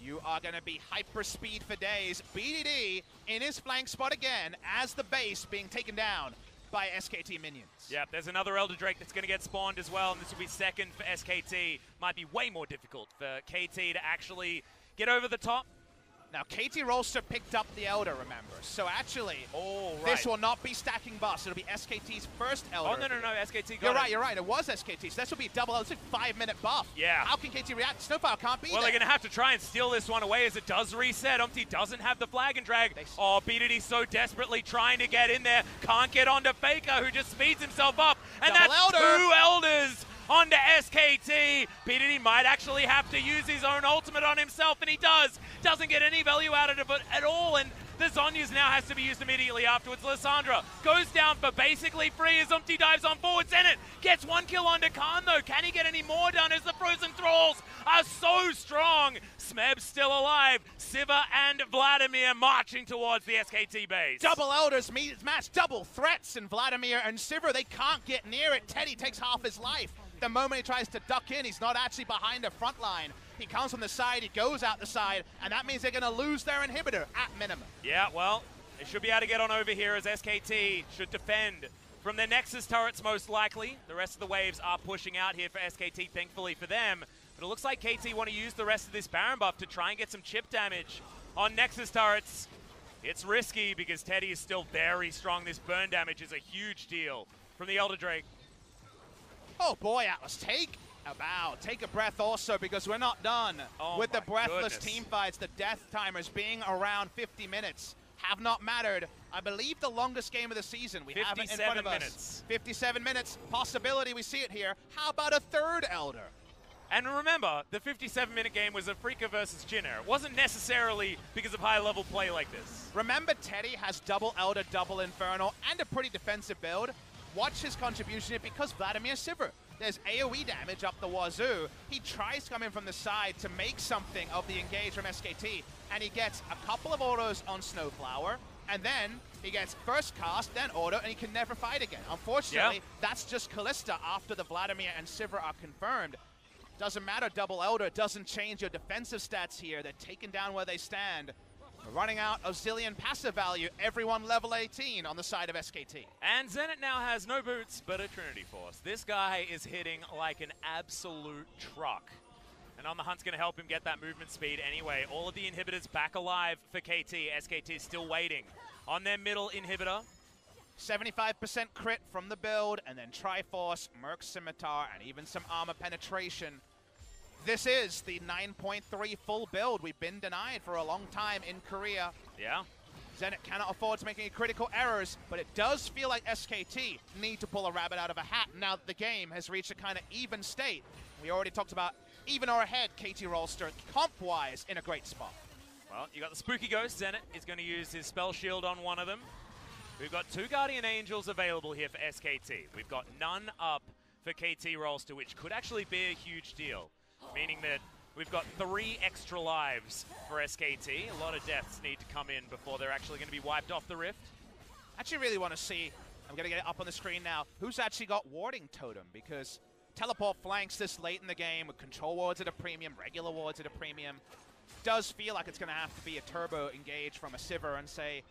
you are going to be hyper speed for days. BDD in his flank spot again as the base being taken down by SKT minions. Yeah, there's another Elder Drake that's going to get spawned as well, and this will be second for SKT. Might be way more difficult for KT to actually get over the top. Now, KT Rolster picked up the Elder, remember. So actually, this will not be stacking buffs. It'll be SKT's first Elder. Oh, no, SKT got You're right. It was SKT. So this will be a double Elder. It's a 5-minute buff. Yeah. How can KT react? Snowfire can't be Well, there. they're going to have to try and steal this one away as it does reset. Umti doesn't have the flag and drag. Oh, BDD so desperately trying to get in there. Can't get onto Faker, who just speeds himself up. And Double that's Elder. 2 Elders onto SKT. BDD might actually have to use his own ultimate on himself, and he does. Doesn't get any value out of it at all, and the Zhonya's now has to be used immediately afterwards. Lissandra goes down for basically free as Umti dives on forward. Zenit gets 1 kill onto Khan, though. Can he get any more done as the Frozen Thralls are so strong? Smeb's still alive. Sivir and Vladimir marching towards the SKT base. Double Elders match, double threats, and Vladimir and Sivir, they can't get near it. Teddy takes half his life. The moment he tries to duck in, he's not actually behind the front line. He comes from the side, he goes out the side, and that means they're going to lose their inhibitor at minimum. Yeah, well, they should be able to get on over here as SKT should defend from their Nexus turrets most likely. The rest of the waves are pushing out here for SKT, thankfully for them. But it looks like KT want to use the rest of this Baron buff to try and get some chip damage on Nexus turrets. It's risky because Teddy is still very strong. This burn damage is a huge deal from the Elder Drake. Oh boy, Atlas, take a bow. Take a breath also, because we're not done with the breathless team fights. The death timers being around 50 minutes have not mattered. I believe the longest game of the season. We have it in front of us. 57 minutes. Possibility, we see it here. How about a third Elder? And remember, the 57-minute game was a Freaka versus Jinner. It wasn't necessarily because of high-level play like this. Remember, Teddy has double Elder, double Infernal, and a pretty defensive build. Watch his contribution here because Vladimir Sivir. There's AoE damage up the wazoo. He tries to come in from the side to make something of the engage from SKT, and he gets a couple of autos on Snowflower, and then he gets first cast, then auto, and he can never fight again. Unfortunately, that's just Kalista after the Vladimir and Sivir are confirmed. Doesn't matter, double Elder, doesn't change your defensive stats here. They're taken down where they stand. We're running out of Zilean passive value, everyone level 18 on the side of SKT. And Zenit now has no boots, but a Trinity Force. This guy is hitting like an absolute truck. And On the Hunt's going to help him get that movement speed anyway. All of the inhibitors back alive for KT. SKT still waiting on their middle inhibitor. 75% crit from the build, and then Triforce, Merc Scimitar, and even some armor penetration. This is the 9.3 full build we've been denied for a long time in Korea. Yeah. Zenit cannot afford to make any critical errors, but it does feel like SKT need to pull a rabbit out of a hat now that the game has reached a kind of even state. We already talked about even or ahead KT Rolster, comp-wise, in a great spot. Well, you got the Spooky Ghost. Zenit is going to use his Spell Shield on one of them. We've got 2 Guardian Angels available here for SKT. We've got none up for KT Rolster, which could actually be a huge deal. Meaning that we've got 3 extra lives for SKT. A lot of deaths need to come in before they're actually going to be wiped off the Rift. I actually really want to see, I'm going to get it up on the screen now, who's actually got Warding Totem, because Teleport flanks this late in the game with control wards at a premium, regular wards at a premium. Does feel like it's going to have to be a turbo engage from a Sivir and say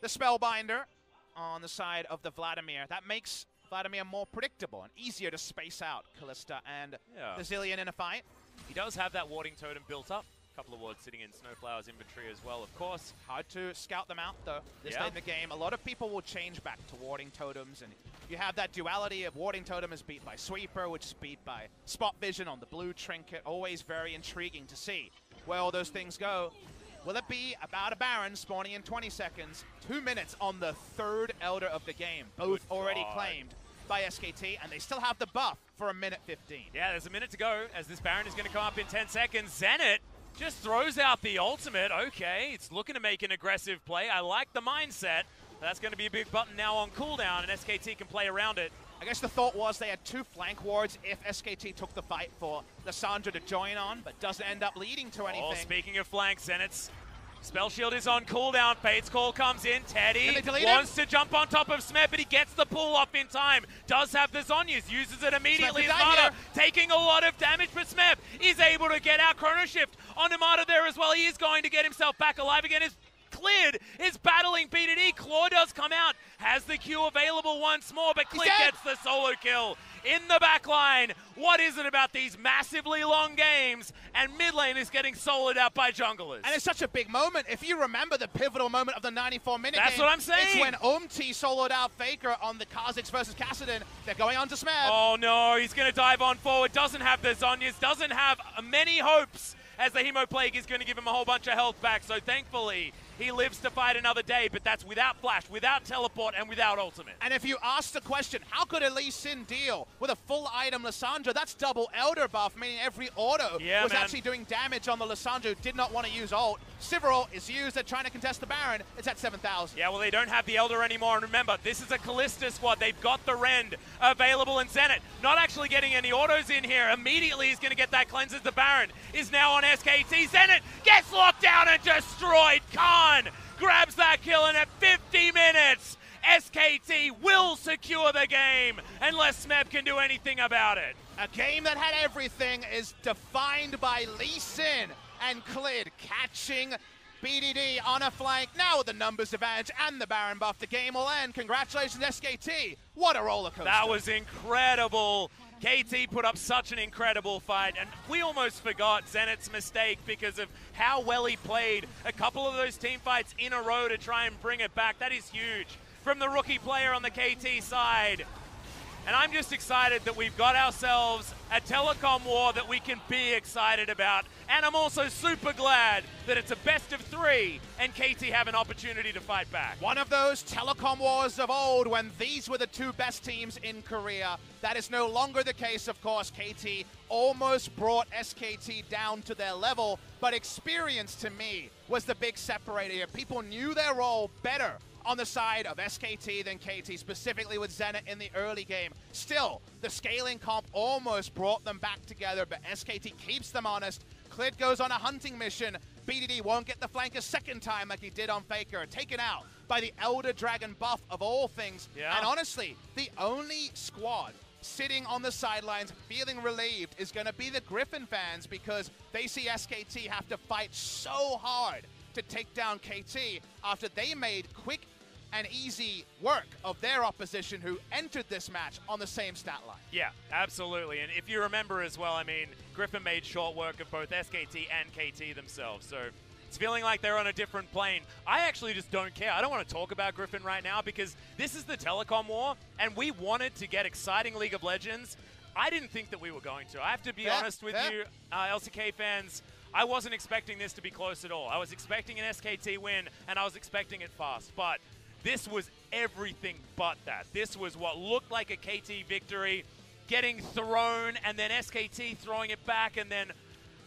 the Spellbinder on the side of the Vladimir. That makes Vladimir more predictable and easier to space out Kalista and the Zilean in a fight. He does have that Warding Totem built up. A couple of wards sitting in Snowflower's inventory as well, of course. Hard to scout them out, though, this late in the game. A lot of people will change back to Warding Totems, and you have that duality of Warding Totem is beat by Sweeper, which is beat by Spot Vision on the blue trinket. Always very intriguing to see where all those things go. Will it be about a Baron spawning in 20 seconds, 2 minutes on the 3rd Elder of the game, both already claimed by SKT, and they still have the buff for a minute 15. Yeah, there's a minute to go as this Baron is going to come up in 10 seconds. Zenit just throws out the ultimate. Okay, it's looking to make an aggressive play. I like the mindset. That's going to be a big button now on cooldown, and SKT can play around it. I guess the thought was they had 2 flank wards if SKT took the fight for Lissandra to join on, but doesn't end up leading to anything. Oh, speaking of flanks, Zenit's Spell Shield is on cooldown. Fate's Call comes in. Teddy wants to jump on top of Smeb, but he gets the pull off in time. Does have the Zhonya's, uses it immediately. Mata taking a lot of damage, but Smeb is able to get out. Chrono Shift onto Mata there as well. He is going to get himself back alive again. Is cleared, is battling BDD. Claw does come out, has the Q available once more, but Click gets the solo kill in the back line. What is it about these massively long games? And mid lane is getting soloed out by junglers. And it's such a big moment. If you remember the pivotal moment of the 94-minute game, that's what I'm saying. It's when Umti soloed out Faker on the Kha'Zix versus Kassadin. They're going on to Smeb. Oh no, he's going to dive on forward. Doesn't have the Zhonya's, doesn't have many hopes, as the Hemo Plague is going to give him a whole bunch of health back. So thankfully, he lives to fight another day, but that's without Flash, without Teleport, and without Ultimate. And if you ask the question, how could a Lee Sin deal with a full item Lissandra? That's double Elder buff, meaning every auto was actually doing damage on the Lissandra who did not want to use ult. Sivir ult is used. They're trying to contest the Baron. It's at 7,000. Yeah, well, they don't have the Elder anymore. And remember, this is a Kalista squad. They've got the Rend available, and Zenit not actually getting any autos in here. Immediately, he's going to get that cleanses. The Baron is now on SKT. Zenit gets locked down and destroyed. Khan grabs that kill, and at 50 minutes, SKT will secure the game unless Smeb can do anything about it. A game that had everything is defined by Lee Sin and Clid catching BDD on a flank. Now with the numbers advantage and the Baron buff, the game will end. Congratulations, SKT. What a roller coaster. That was incredible. KT put up such an incredible fight, and we almost forgot Zenit's mistake because of how well he played a couple of those team fights in a row to try and bring it back. That is huge from the rookie player on the KT side. And I'm just excited that we've got ourselves a Telecom war that we can be excited about. And I'm also super glad that it's a best of 3 and KT have an opportunity to fight back. One of those Telecom wars of old when these were the two best teams in Korea. That is no longer the case, of course. KT almost brought SKT down to their level, but experience to me was the big separator here. People knew their role better on the side of SKT than KT, specifically with Zenit in the early game. Still, the scaling comp almost brought them back together, but SKT keeps them honest. Clid goes on a hunting mission. BDD won't get the flank a second time like he did on Faker. Taken out by the Elder Dragon buff of all things. Yeah. And honestly, the only squad sitting on the sidelines feeling relieved is going to be the Griffin fans, because they see SKT have to fight so hard to take down KT after they made quick and easy work of their opposition who entered this match on the same stat line. Yeah, absolutely. And if you remember as well, I mean, Griffin made short work of both SKT and KT themselves. So it's feeling like they're on a different plane. I actually just don't care. I don't want to talk about Griffin right now because this is the Telecom war, and we wanted to get exciting League of Legends. I didn't think that we were going to. I have to be honest with you, LCK fans. I wasn't expecting this to be close at all. I was expecting an SKT win, and I was expecting it fast. But this was everything but that. This was what looked like a KT victory, getting thrown, and then SKT throwing it back, and then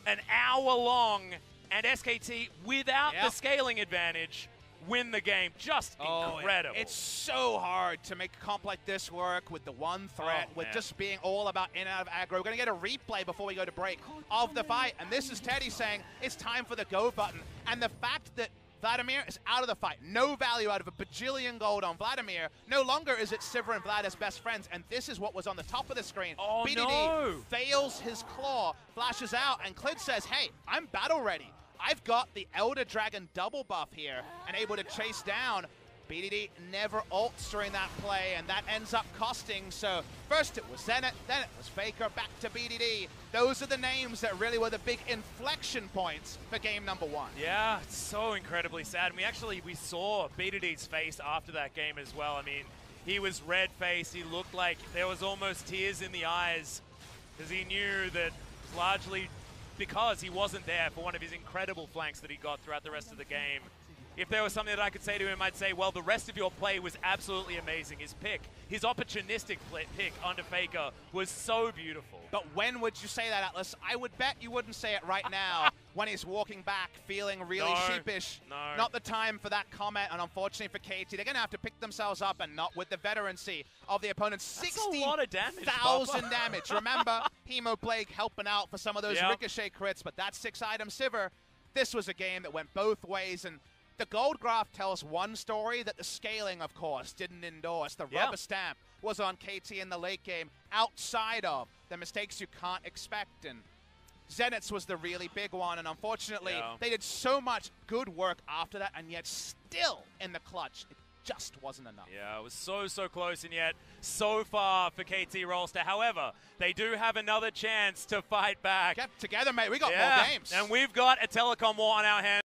an hour long, and SKT, without the scaling advantage, win the game. Just incredible. It's so hard to make a comp like this work with the one threat, with just being all about in and out of aggro. We're going to get a replay before we go to break of the fight, and this is Teddy saying it's time for the go button. And the fact that Vladimir is out of the fight, no value out of a bajillion gold on Vladimir. No longer is it Sivir and Vlad as best friends, and this is what was on the top of the screen. BDD fails his claw, flashes out, and Clid says, hey, I'm battle ready. I've got the Elder Dragon double buff here and able to chase down. BDD never ults during that play, and that ends up costing. So first it was Zenit, then it was Faker, back to BDD. Those are the names that really were the big inflection points for game number 1. Yeah, it's so incredibly sad. And we saw BDD's face after that game as well. I mean, he was red-faced. He looked like there was almost tears in the eyes because he knew that largely because he wasn't there for one of his incredible flanks that he got throughout the rest of the game. If there was something that I could say to him, I'd say, well, the rest of your play was absolutely amazing. His pick, his opportunistic pick onto Faker was so beautiful. But when would you say that, Atlas? I would bet you wouldn't say it right now when he's walking back feeling really sheepish. No. Not the time for that comment, and unfortunately for KT, they're going to have to pick themselves up, and not with the veterancy of the opponent. 60,000 damage. Remember, Hemo Plague helping out for some of those ricochet crits, but that 6-item Sivir this was a game that went both ways, and the gold graph tells one story that the scaling, of course, didn't endorse. The rubber stamp was on KT in the late game outside of the mistakes you can't expect, and Zenith's was the really big one, and unfortunately, they did so much good work after that, and yet still in the clutch, it just wasn't enough. Yeah, it was so close, and yet so far for KT Rolster. However, they do have another chance to fight back. Get together, mate. We got more games. And we've got a Telecom war on our hands.